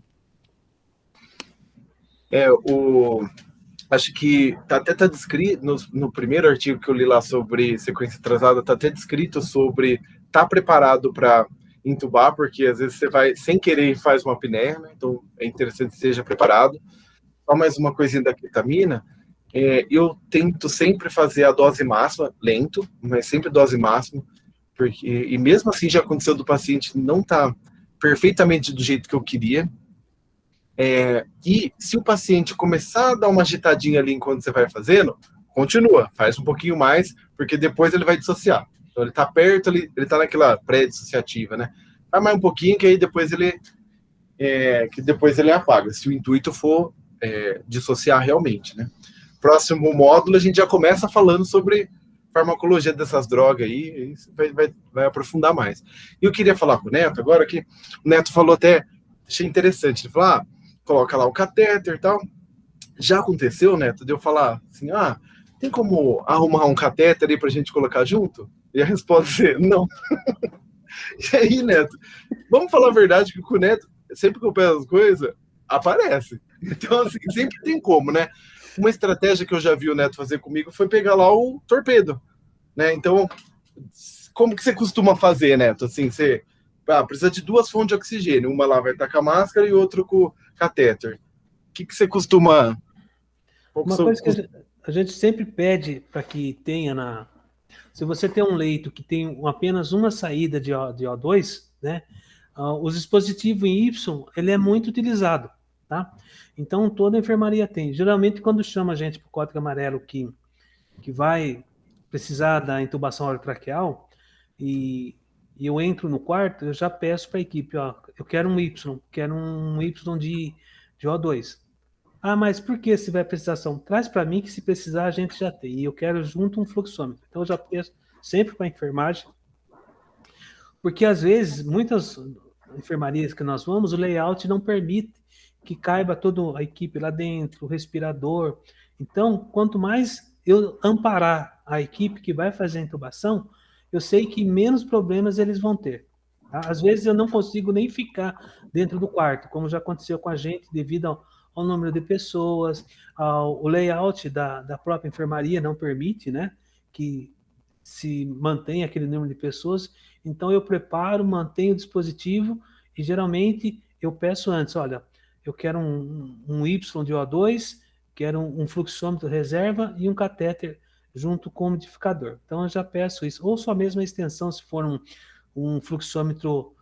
Acho que até tá descrito no primeiro artigo que eu li lá sobre sequência atrasada, tá até descrito sobre tá preparado para intubar, porque às vezes você vai sem querer e faz uma apneia, né? Então é interessante que seja preparado. Só mais uma coisinha da ketamina, eu tento sempre fazer a dose máxima, lento, mas sempre dose máxima, porque e mesmo assim já aconteceu do paciente não tá perfeitamente do jeito que eu queria. E se o paciente começar a dar uma agitadinha ali enquanto você vai fazendo, continua, faz um pouquinho mais, porque depois ele vai dissociar. Então ele tá perto, ele tá naquela pré-dissociativa, né? Faz mais um pouquinho que aí depois ele apaga, se o intuito for dissociar realmente, né? Próximo módulo a gente já começa falando sobre farmacologia dessas drogas aí, vai aprofundar mais. E eu queria falar com o Neto agora, que o Neto falou até, achei interessante, ele falou, coloca lá o catéter e tal. Já aconteceu, Neto, de eu falar assim, tem como arrumar um catéter aí pra gente colocar junto? E a resposta é não. E aí, Neto, vamos falar a verdade que com o Neto, sempre que eu peço as coisas, aparece. Então, assim, sempre tem como, né? Uma estratégia que eu já vi o Neto fazer comigo foi pegar lá o torpedo, né? Então, como que você costuma fazer, Neto? Assim, você precisa de 2 fontes de oxigênio. Uma lá vai estar com a máscara e outra com o catéter. O que você costuma... Uma coisa que a gente sempre pede para que tenha se você tem um leito que tem apenas uma saída de O2, né? O dispositivo em Y, ele é muito utilizado, tá? Então, toda a enfermaria tem. Geralmente, quando chama a gente para o código amarelo que vai precisar da intubação orotraqueal e eu entro no quarto, eu já peço para a equipe, eu quero um Y de O2. Mas por que se vai precisar? Traz para mim que se precisar a gente já tem. E eu quero junto um fluxômetro. Então eu já peço sempre para a enfermagem. Porque às vezes, muitas enfermarias que nós vamos, o layout não permite que caiba toda a equipe lá dentro, o respirador. Então, quanto mais eu amparar a equipe que vai fazer a intubação, eu sei que menos problemas eles vão ter. Tá? Às vezes eu não consigo nem ficar dentro do quarto, como já aconteceu com a gente, devido ao número de pessoas, o layout da própria enfermaria não permite, né, que se mantenha aquele número de pessoas. Então eu preparo, mantenho o dispositivo e geralmente eu peço antes, olha, eu quero um Y de O2, quero um fluxômetro reserva e um catéter junto com o umidificador. Então eu já peço isso. Ou só mesmo a extensão, se for um fluxômetro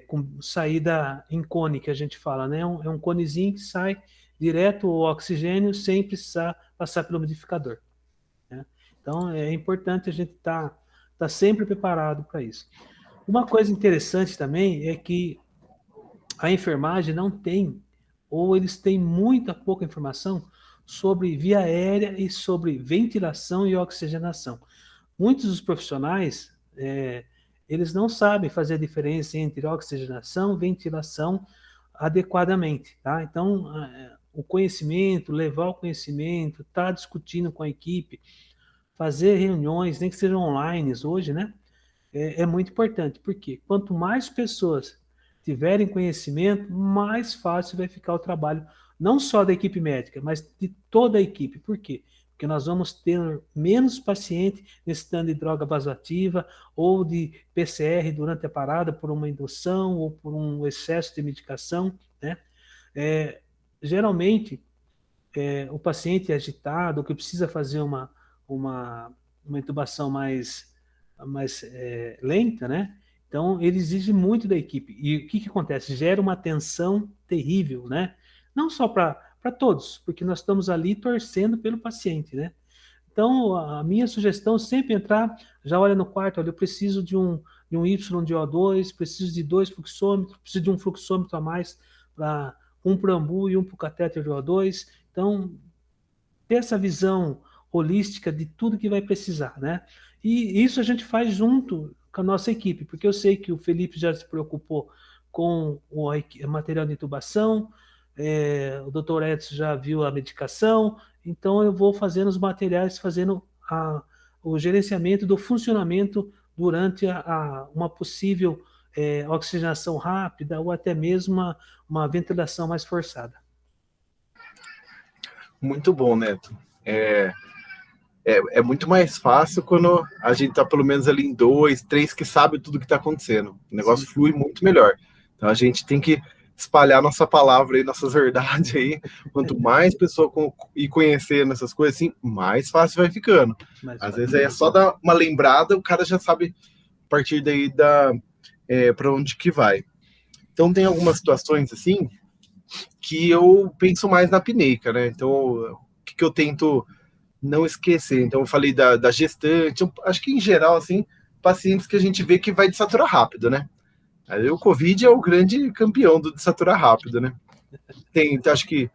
com saída em cone, que a gente fala, né? É um conezinho que sai direto o oxigênio sem precisar passar pelo umidificador. Né? Então é importante a gente estar sempre preparado para isso. Uma coisa interessante também é que a enfermagem não tem, ou eles têm muita pouca informação sobre via aérea e sobre ventilação e oxigenação. Muitos dos profissionais, eles não sabem fazer a diferença entre oxigenação e ventilação adequadamente, tá? Então, o conhecimento, levar o conhecimento, estar discutindo com a equipe, fazer reuniões, nem que sejam online hoje, né? É muito importante, porque quanto mais pessoas tiverem conhecimento, mais fácil vai ficar o trabalho, não só da equipe médica, mas de toda a equipe. Por quê? Porque nós vamos ter menos paciente necessitando de droga vasoativa ou de PCR durante a parada por uma indução ou por um excesso de medicação, né? Geralmente, o paciente agitado, que precisa fazer uma intubação mais lenta, né? Então, ele exige muito da equipe. E o que acontece? Gera uma tensão terrível, né? Não só para todos, porque nós estamos ali torcendo pelo paciente, né? Então, a minha sugestão é sempre entrar, já olha no quarto, olha, eu preciso de um Y de O2, preciso de 2 fluxômetros, preciso de um fluxômetro a mais, um para o ambu e um para o catéter de O2. Então, ter essa visão holística de tudo que vai precisar, né? E isso a gente faz junto com a nossa equipe, porque eu sei que o Felipe já se preocupou com o material de intubação, o Dr. Edson já viu a medicação, então eu vou fazendo os materiais, fazendo o gerenciamento do funcionamento durante uma possível oxigenação rápida ou até mesmo uma ventilação mais forçada. Muito bom, Neto. É muito mais fácil quando a gente está pelo menos ali em 2, 3 que sabe tudo que está acontecendo. O negócio flui muito melhor. Então a gente tem que espalhar nossa palavra aí, nossas verdades aí. Quanto mais pessoa ir conhecendo essas coisas, assim, mais fácil vai ficando. Às vezes é só dar uma lembrada, o cara já sabe a partir daí para onde que vai. Então tem algumas situações assim que eu penso mais na apneica, né? Então o que eu tento não esquecer. Então eu falei da gestante, acho que em geral, assim, pacientes que a gente vê que vai desaturar rápido, né? Aí o Covid é o grande campeão do desaturar rápido, né? Então acho que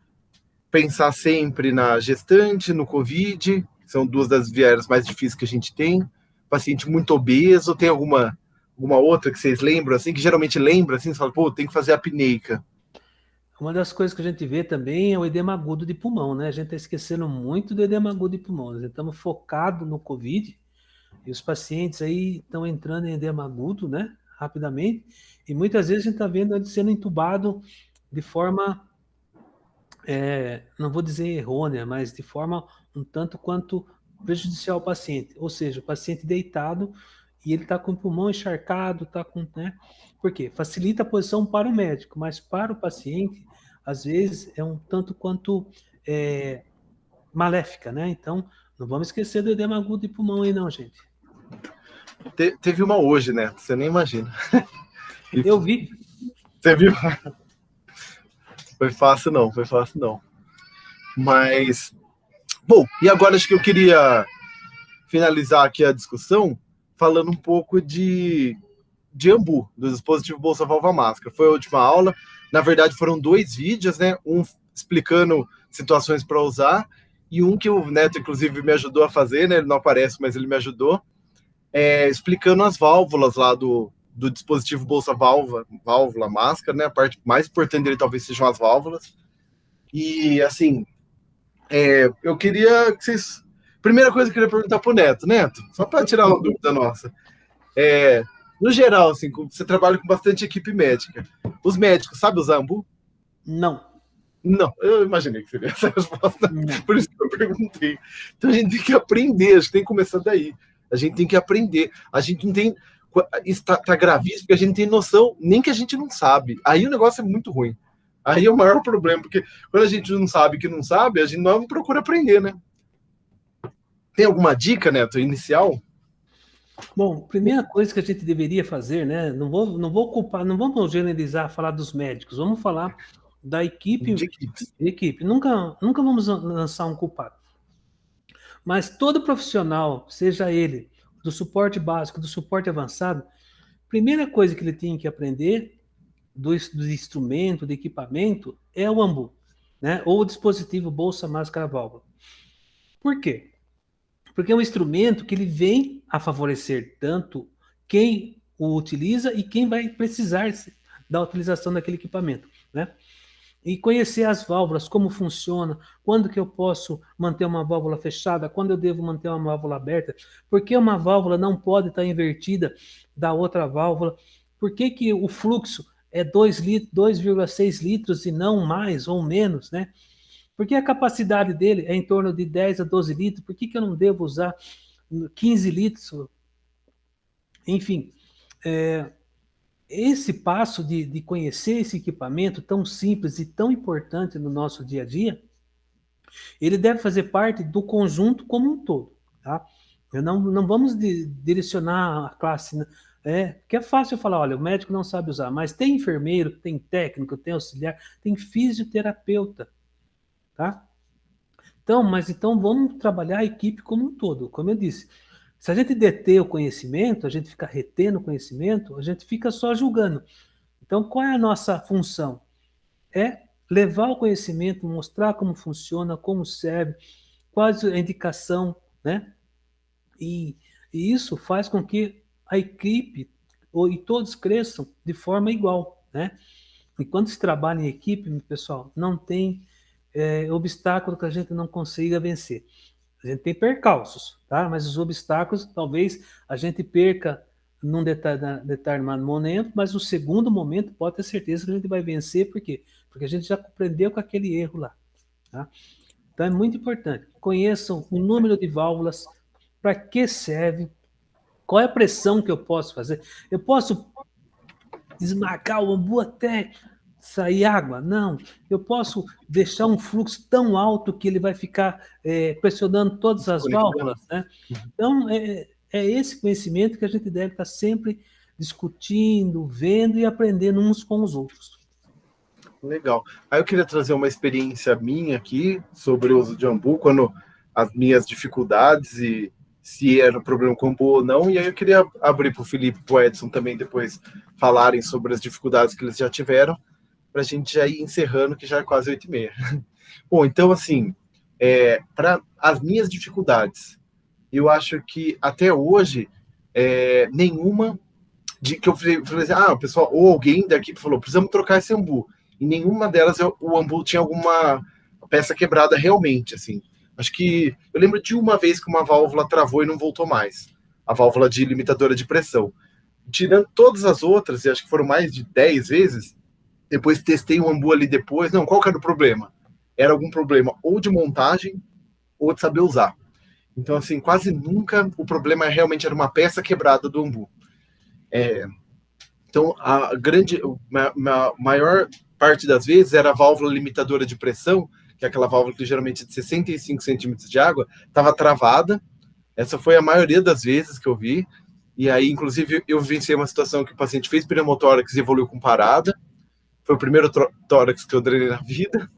pensar sempre na gestante, no Covid, são duas das vieiras mais difíceis que a gente tem. Paciente muito obeso, tem alguma outra que vocês lembram, assim, que geralmente lembra, assim, você fala, pô, tem que fazer a apneica. Uma das coisas que a gente vê também é o edema agudo de pulmão, né? A gente está esquecendo muito do edema agudo de pulmão. Nós estamos focados no Covid e os pacientes aí estão entrando em edema agudo, né? Rapidamente. E muitas vezes a gente está vendo ele sendo entubado de forma, não vou dizer errônea, mas de forma um tanto quanto prejudicial ao paciente. Ou seja, o paciente deitado e ele está com o pulmão encharcado, está com, né? Por quê? Facilita a posição para o médico, mas para o paciente, às vezes, é um tanto quanto maléfica, né? Então, não vamos esquecer do edema agudo de pulmão aí, não, gente. Teve uma hoje, né? Você nem imagina. Eu vi. Você viu? Foi fácil não. Mas, bom, e agora acho que eu queria finalizar aqui a discussão falando um pouco de ambu, do dispositivo Bolsa Válvula Máscara. Foi a última aula. Na verdade, foram 2 vídeos, né? Um explicando situações para usar e um que o Neto, inclusive, me ajudou a fazer, né? Ele não aparece, mas ele me ajudou, explicando as válvulas lá do dispositivo Bolsa Válvula Máscara, né? A parte mais importante dele talvez sejam as válvulas. E, assim, eu queria que vocês... Primeira coisa que eu queria perguntar para o Neto, só para tirar uma dúvida nossa. No geral, assim, você trabalha com bastante equipe médica. Os médicos sabem usar ambu? Não. Não, eu imaginei que seria essa a resposta. Não. Por isso que eu perguntei. Então a gente tem que aprender, a gente tem que começar daí. A gente tem que aprender. A gente não tem... Está gravíssimo, porque a gente não tem noção, nem que a gente não sabe. Aí o negócio é muito ruim. Aí é o maior problema, porque quando a gente não sabe que não sabe, a gente não procura aprender, né? Tem alguma dica, Neto, inicial? Bom, primeira coisa que a gente deveria fazer, né? Não vou culpar, não vamos generalizar, falar dos médicos, vamos falar da equipe. Nunca vamos lançar um culpado. Mas todo profissional, seja ele do suporte básico, do suporte avançado, primeira coisa que ele tem que aprender do instrumento, do equipamento, é o ambu, né? Ou o dispositivo bolsa, máscara, válvula. Por quê? Porque é um instrumento que ele vem a favorecer tanto quem o utiliza e quem vai precisar da utilização daquele equipamento, né? E conhecer as válvulas, como funciona, quando que eu posso manter uma válvula fechada, quando eu devo manter uma válvula aberta, por que uma válvula não pode estar invertida da outra válvula, por que o fluxo é 2,6 litros e não mais ou menos, né? Porque a capacidade dele é em torno de 10 a 12 litros, por que eu não devo usar 15 litros? Enfim, esse passo de conhecer esse equipamento tão simples e tão importante no nosso dia a dia, ele deve fazer parte do conjunto como um todo, tá? Não vamos direcionar a classe, né? Porque é fácil falar, olha, o médico não sabe usar, mas tem enfermeiro, tem técnico, tem auxiliar, tem fisioterapeuta, tá? Então vamos trabalhar a equipe como um todo, como eu disse. Se a gente deter o conhecimento, a gente fica retendo o conhecimento, a gente fica só julgando. Então, qual é a nossa função? É levar o conhecimento, mostrar como funciona, como serve, qual a indicação, né? E isso faz com que a equipe e todos cresçam de forma igual, né? E quando se trabalha em equipe, pessoal, não tem obstáculo que a gente não consiga vencer. A gente tem percalços, tá? Mas os obstáculos, talvez a gente perca num determinado momento, mas no segundo momento pode ter certeza que a gente vai vencer, por quê? Porque a gente já aprendeu com aquele erro lá, tá? Então é muito importante. Conheçam o número de válvulas, para que serve, qual é a pressão que eu posso fazer. Eu posso desmarcar o bambu até sair água? Não. Eu posso deixar um fluxo tão alto que ele vai ficar pressionando todas as válvulas, né? Então, é esse conhecimento que a gente deve estar sempre discutindo, vendo e aprendendo uns com os outros. Legal. Aí eu queria trazer uma experiência minha aqui sobre o uso de ambu, quando as minhas dificuldades e se era um problema com ambu ou não. E aí eu queria abrir para o Felipe e para o Edson também depois falarem sobre as dificuldades que eles já tiveram, para a gente já ir encerrando, que já é quase 8h30. Bom, então, assim, para as minhas dificuldades, eu acho que até hoje, nenhuma de que eu falei assim, o pessoal, ou alguém da equipe falou, precisamos trocar esse ambu. E nenhuma delas o ambu tinha alguma peça quebrada realmente, assim. Acho que eu lembro de uma vez que uma válvula travou e não voltou mais. A válvula de limitadora de pressão. Tirando todas as outras, e acho que foram mais de 10 vezes, depois testei o ambu ali depois. Não, qual que era o problema? Era algum problema ou de montagem ou de saber usar. Então, assim, quase nunca o problema realmente era uma peça quebrada do ambu. Então, a maior parte das vezes era a válvula limitadora de pressão, que é aquela válvula que geralmente é de 65 centímetros de água, estava travada. Essa foi a maioria das vezes que eu vi. E aí, inclusive, eu vivenciei uma situação que o paciente fez pneumotórax e evoluiu com parada. Foi o primeiro tórax que eu drenei na vida.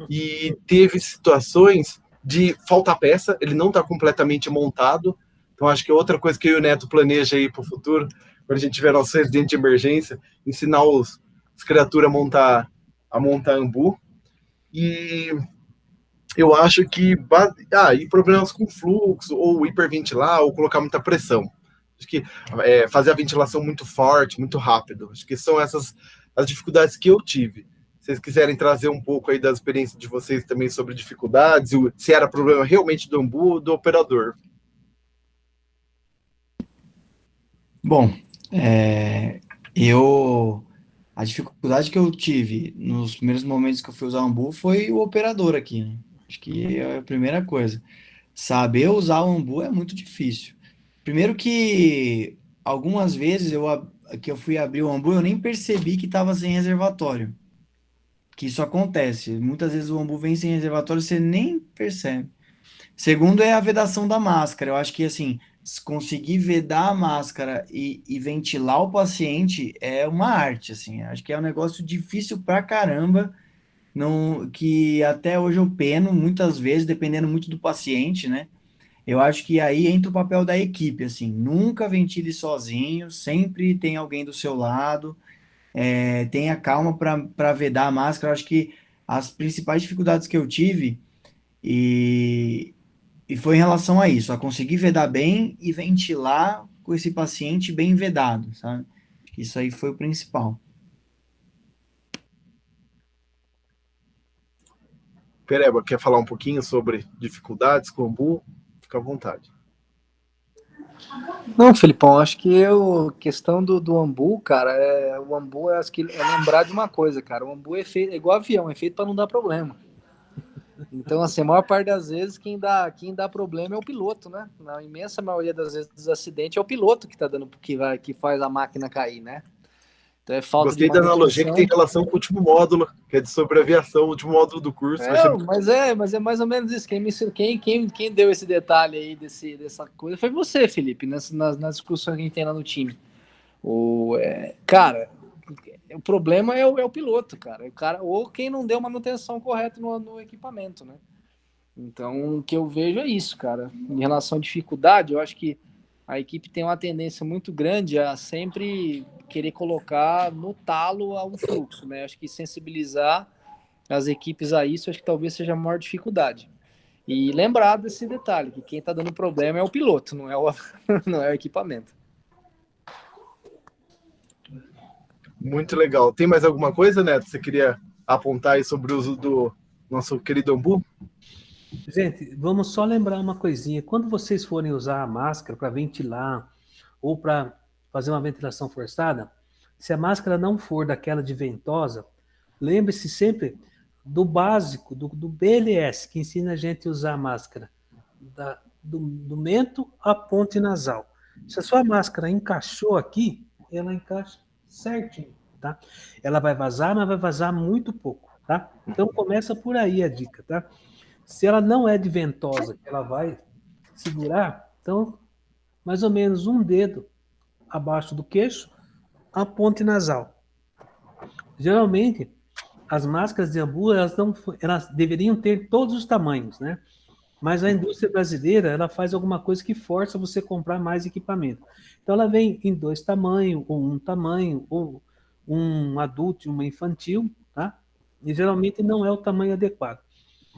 E teve situações de faltar peça, ele não está completamente montado. Então, acho que outra coisa que eu e o Neto planeja aí para o futuro, quando a gente tiver nosso residente de emergência, ensinar as criaturas a montar ambu. E eu acho que e problemas com fluxo, ou hiperventilar, ou colocar muita pressão. Acho que fazer a ventilação muito forte, muito rápido. Acho que são essas as dificuldades que eu tive. Se vocês quiserem trazer um pouco aí das experiências de vocês também sobre dificuldades, se era problema realmente do ambu ou do operador. Bom, a dificuldade que eu tive nos primeiros momentos que eu fui usar o ambu foi o operador aqui, né? Acho que é a primeira coisa. Saber usar o ambu é muito difícil. Primeiro que algumas vezes que eu fui abrir o ambu, eu nem percebi que estava sem reservatório. Que isso acontece. Muitas vezes o ambu vem sem reservatório, você nem percebe. Segundo é a vedação da máscara. Eu acho que assim, se conseguir vedar a máscara e ventilar o paciente é uma arte, assim. Acho que é um negócio difícil pra caramba, não, que até hoje eu peno muitas vezes, dependendo muito do paciente, né? Eu acho que aí entra o papel da equipe, assim. Nunca ventile sozinho, sempre tem alguém do seu lado. Tenha calma para vedar a máscara. Eu acho que as principais dificuldades que eu tive e, e foi em relação a isso, a conseguir vedar bem e ventilar com esse paciente bem vedado, sabe? Acho que isso aí foi o principal. Pereba, quer falar um pouquinho sobre dificuldades com o ambu? Fica à vontade. Não, Felipão, acho que questão do Ambu, cara, o Ambu acho que é lembrar de uma coisa, cara. O Ambu é feito, é igual avião, é feito para não dar problema. Então, assim, a maior parte das vezes quem dá problema é o piloto, né? Na imensa maioria das vezes dos acidentes é o piloto que tá dando, que faz a máquina cair, né? Então é falta de Gostei da analogia que manutenção. tem relação com o último módulo, que é de sobre aviação, o último módulo do curso. Vai ser... Mas é mais ou menos isso. Quem deu esse detalhe aí dessa coisa foi você, Felipe, nas discussões que a gente tem lá no time. Cara, o problema é o piloto, cara. Ou quem não deu manutenção correta no equipamento, né? Então, o que eu vejo é isso, cara. Em relação à dificuldade, eu acho que a equipe tem uma tendência muito grande a sempre querer colocar no talo um fluxo, né? Acho que sensibilizar as equipes a isso, acho que talvez seja a maior dificuldade. E lembrar desse detalhe, que quem está dando problema é o piloto, não é não é o equipamento. Muito legal. Tem mais alguma coisa, Neto? Você queria apontar aí sobre o uso do nosso querido Ambu? Gente, vamos só lembrar uma coisinha. Quando vocês forem usar a máscara para ventilar ou para fazer uma ventilação forçada, se a máscara não for daquela de ventosa, lembre-se sempre do básico, do BLS, que ensina a gente a usar a máscara, do mento à ponte nasal. Se a sua máscara encaixou aqui, ela encaixa certinho, tá? Ela vai vazar, mas vai vazar muito pouco, tá? Então começa por aí a dica, tá? Se ela não é de ventosa, ela vai segurar, então mais ou menos um dedo abaixo do queixo, a ponte nasal. Geralmente, as máscaras de Ambu, elas deveriam ter todos os tamanhos, né? Mas a indústria brasileira, ela faz alguma coisa que força você a comprar mais equipamento. Então, ela vem em 2 tamanhos, ou um tamanho, ou um adulto e uma infantil, tá? E geralmente não é o tamanho adequado.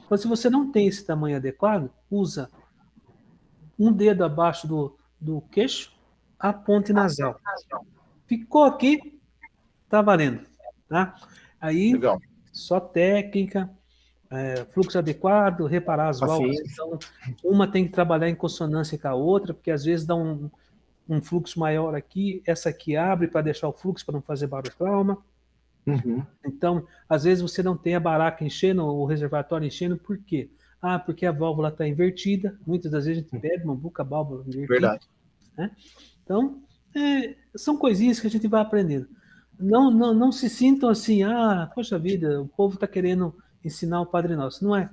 Então, se você não tem esse tamanho adequado, usa um dedo abaixo do queixo, a ponte nasal. Ficou aqui, tá valendo, tá? Aí, Legal. só técnica, fluxo adequado, reparar as válvulas. Então, uma tem que trabalhar em consonância com a outra, porque às vezes dá um fluxo maior aqui, essa aqui abre para deixar o fluxo, para não fazer barulho trauma. Uhum. Então, às vezes você não tem a baraca enchendo, o reservatório enchendo, por quê? Porque a válvula está invertida. Muitas das vezes a gente pede uma buca válvula invertida. Verdade. Né? Então, são coisinhas que a gente vai aprendendo. Não se sintam assim, poxa vida, o povo está querendo ensinar o Padre Nosso. Não é.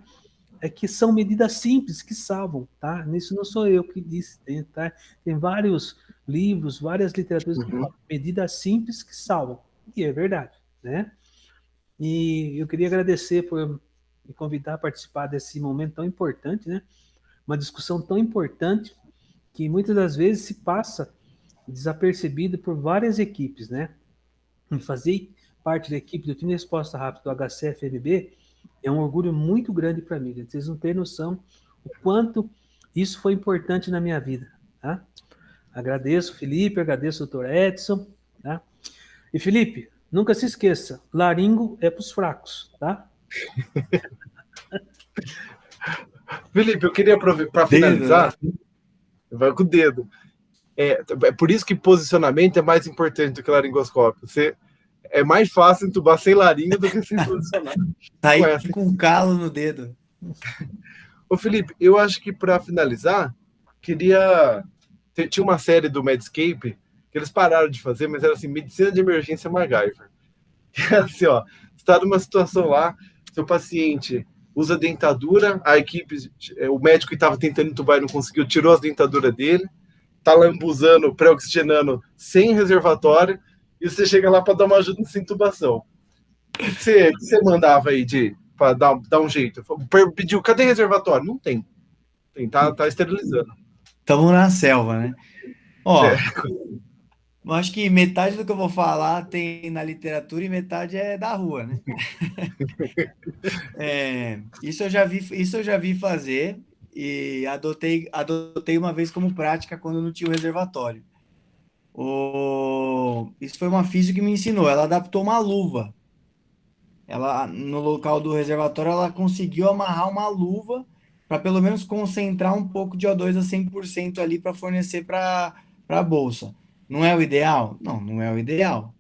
É que são medidas simples que salvam, tá? Isso não sou eu que disse, tem vários livros, várias literaturas que falam medidas simples que salvam. E é verdade, né? E eu queria agradecer por me convidar a participar desse momento tão importante, né? Uma discussão tão importante que muitas das vezes se passa desapercebido por várias equipes, né? E fazer parte da equipe do time de resposta rápida do HCFMB é um orgulho muito grande para mim, gente. Vocês não têm noção o quanto isso foi importante na minha vida, tá? Agradeço, Felipe, agradeço o Dr. Edson, tá? E Felipe, nunca se esqueça, laringo é para os fracos, tá? Felipe, eu queria para finalizar, vai com o dedo. É por isso que posicionamento é mais importante do que laringoscópio. É mais fácil entubar sem laringo do que sem posicionar. Tá aí com calo no dedo. Ô Felipe, eu acho que para finalizar, tinha uma série do Medscape que eles pararam de fazer, mas era assim, medicina de emergência MacGyver. Que era assim, ó, você está numa situação lá, seu paciente usa dentadura, a equipe, o médico que estava tentando entubar e não conseguiu, tirou as dentaduras dele, tá lambuzando, pré-oxigenando sem reservatório, e você chega lá para dar uma ajuda nessa intubação. O que você mandava aí para dar um jeito? Pediu, cadê reservatório? Não tem. Tá esterilizando. Estamos na selva, né? Ó, eu acho que metade do que eu vou falar tem na literatura e metade é da rua, né? Isso eu já vi fazer e adotei uma vez como prática quando não tinha o reservatório. Isso foi uma física que me ensinou. Ela adaptou uma luva. Ela, no local do reservatório, ela conseguiu amarrar uma luva para pelo menos concentrar um pouco de O2 a 100% ali para fornecer para a bolsa. Não é o ideal? Não, não é o ideal.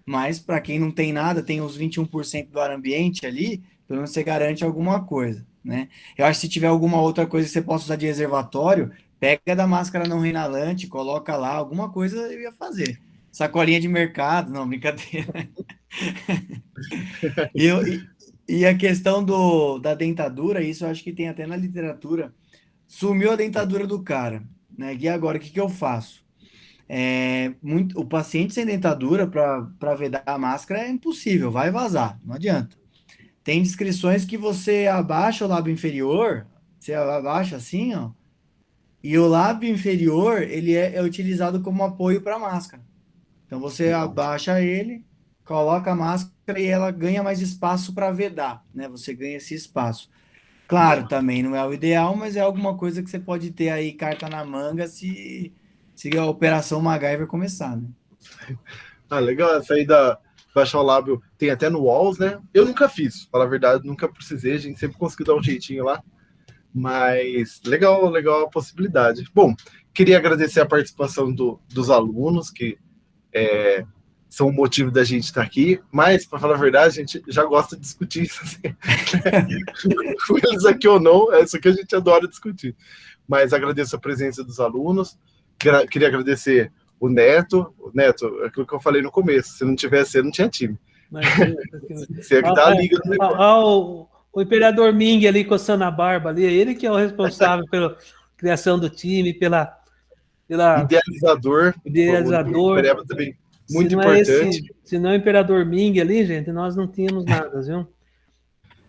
Mas para quem não tem nada, tem os 21% do ar ambiente ali, pelo menos você garante alguma coisa, né? Eu acho que se tiver alguma outra coisa que você possa usar de reservatório, pega da máscara não inalante, coloca lá, alguma coisa eu ia fazer. Sacolinha de mercado, não, brincadeira. E a questão da dentadura, isso eu acho que tem até na literatura. Sumiu a dentadura do cara, né? E agora, o que eu faço? O paciente sem dentadura para vedar a máscara é impossível, vai vazar, não adianta. Tem descrições que você abaixa o lábio inferior, você abaixa assim, ó, e o lábio inferior ele é utilizado como apoio para a máscara. Então você abaixa ele, coloca a máscara e ela ganha mais espaço para vedar, né? Você ganha esse espaço. Claro, também não é o ideal, mas é alguma coisa que você pode ter aí carta na manga se a operação MacGyver começar, né? Ah, legal, essa aí da baixar o lábio tem até no Walls, né? Eu nunca fiz, falar a verdade, nunca precisei, a gente sempre conseguiu dar um jeitinho lá. Mas legal a possibilidade. Bom, queria agradecer a participação dos alunos, que são o motivo da gente estar aqui, mas, para falar a verdade, a gente já gosta de discutir isso, assim, com eles aqui ou não, é isso que a gente adora discutir. Mas agradeço a presença dos alunos, queria agradecer o Neto, aquilo que eu falei no começo, se não tivesse ele, não tinha time. Você é que dá a liga do negócio. O Imperador Ming ali coçando a barba ali, ele que é o responsável pela criação do time, pela idealizador. Idealizador. Também muito importante. Se não o Imperador Ming ali, gente, nós não tínhamos nada, viu?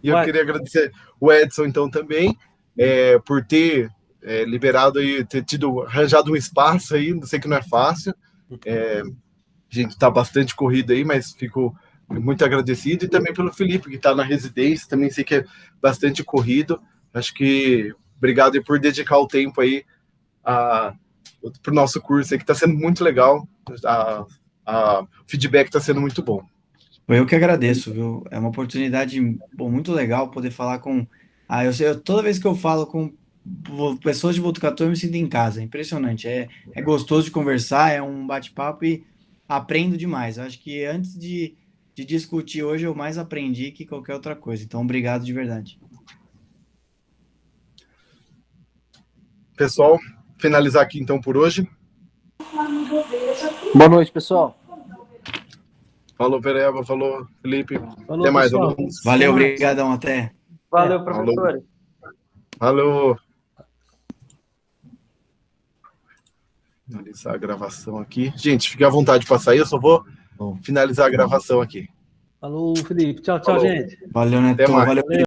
E eu queria agradecer o Edson, então, também, por ter liberado aí, ter arranjado um espaço aí, não sei que não é fácil. A gente está bastante corrido aí, mas fico muito agradecido, e também pelo Felipe, que está na residência, também sei que é bastante corrido. Acho que obrigado aí por dedicar o tempo aí para o nosso curso aí, que está sendo muito legal. O feedback está sendo muito bom. Eu que agradeço, viu? É uma oportunidade muito legal poder falar com... toda vez que eu falo com pessoas de Botucatu, eu me sinto em casa, é impressionante. É gostoso de conversar, é um bate-papo e aprendo demais. Eu acho que antes de discutir hoje, eu mais aprendi que qualquer outra coisa. Então, obrigado de verdade. Pessoal, finalizar aqui então por hoje. Boa noite, pessoal. Falou, Pereba, falou, Felipe. Falou, até mais, pessoal. alunos. Valeu, obrigadão, até. Valeu, professores. Falou. Finalizar a gravação aqui. Gente, fique à vontade para sair, eu só vou finalizar a gravação aqui. Falou, Felipe. Tchau, Falou. gente. Valeu, Neto. Até mais. Valeu.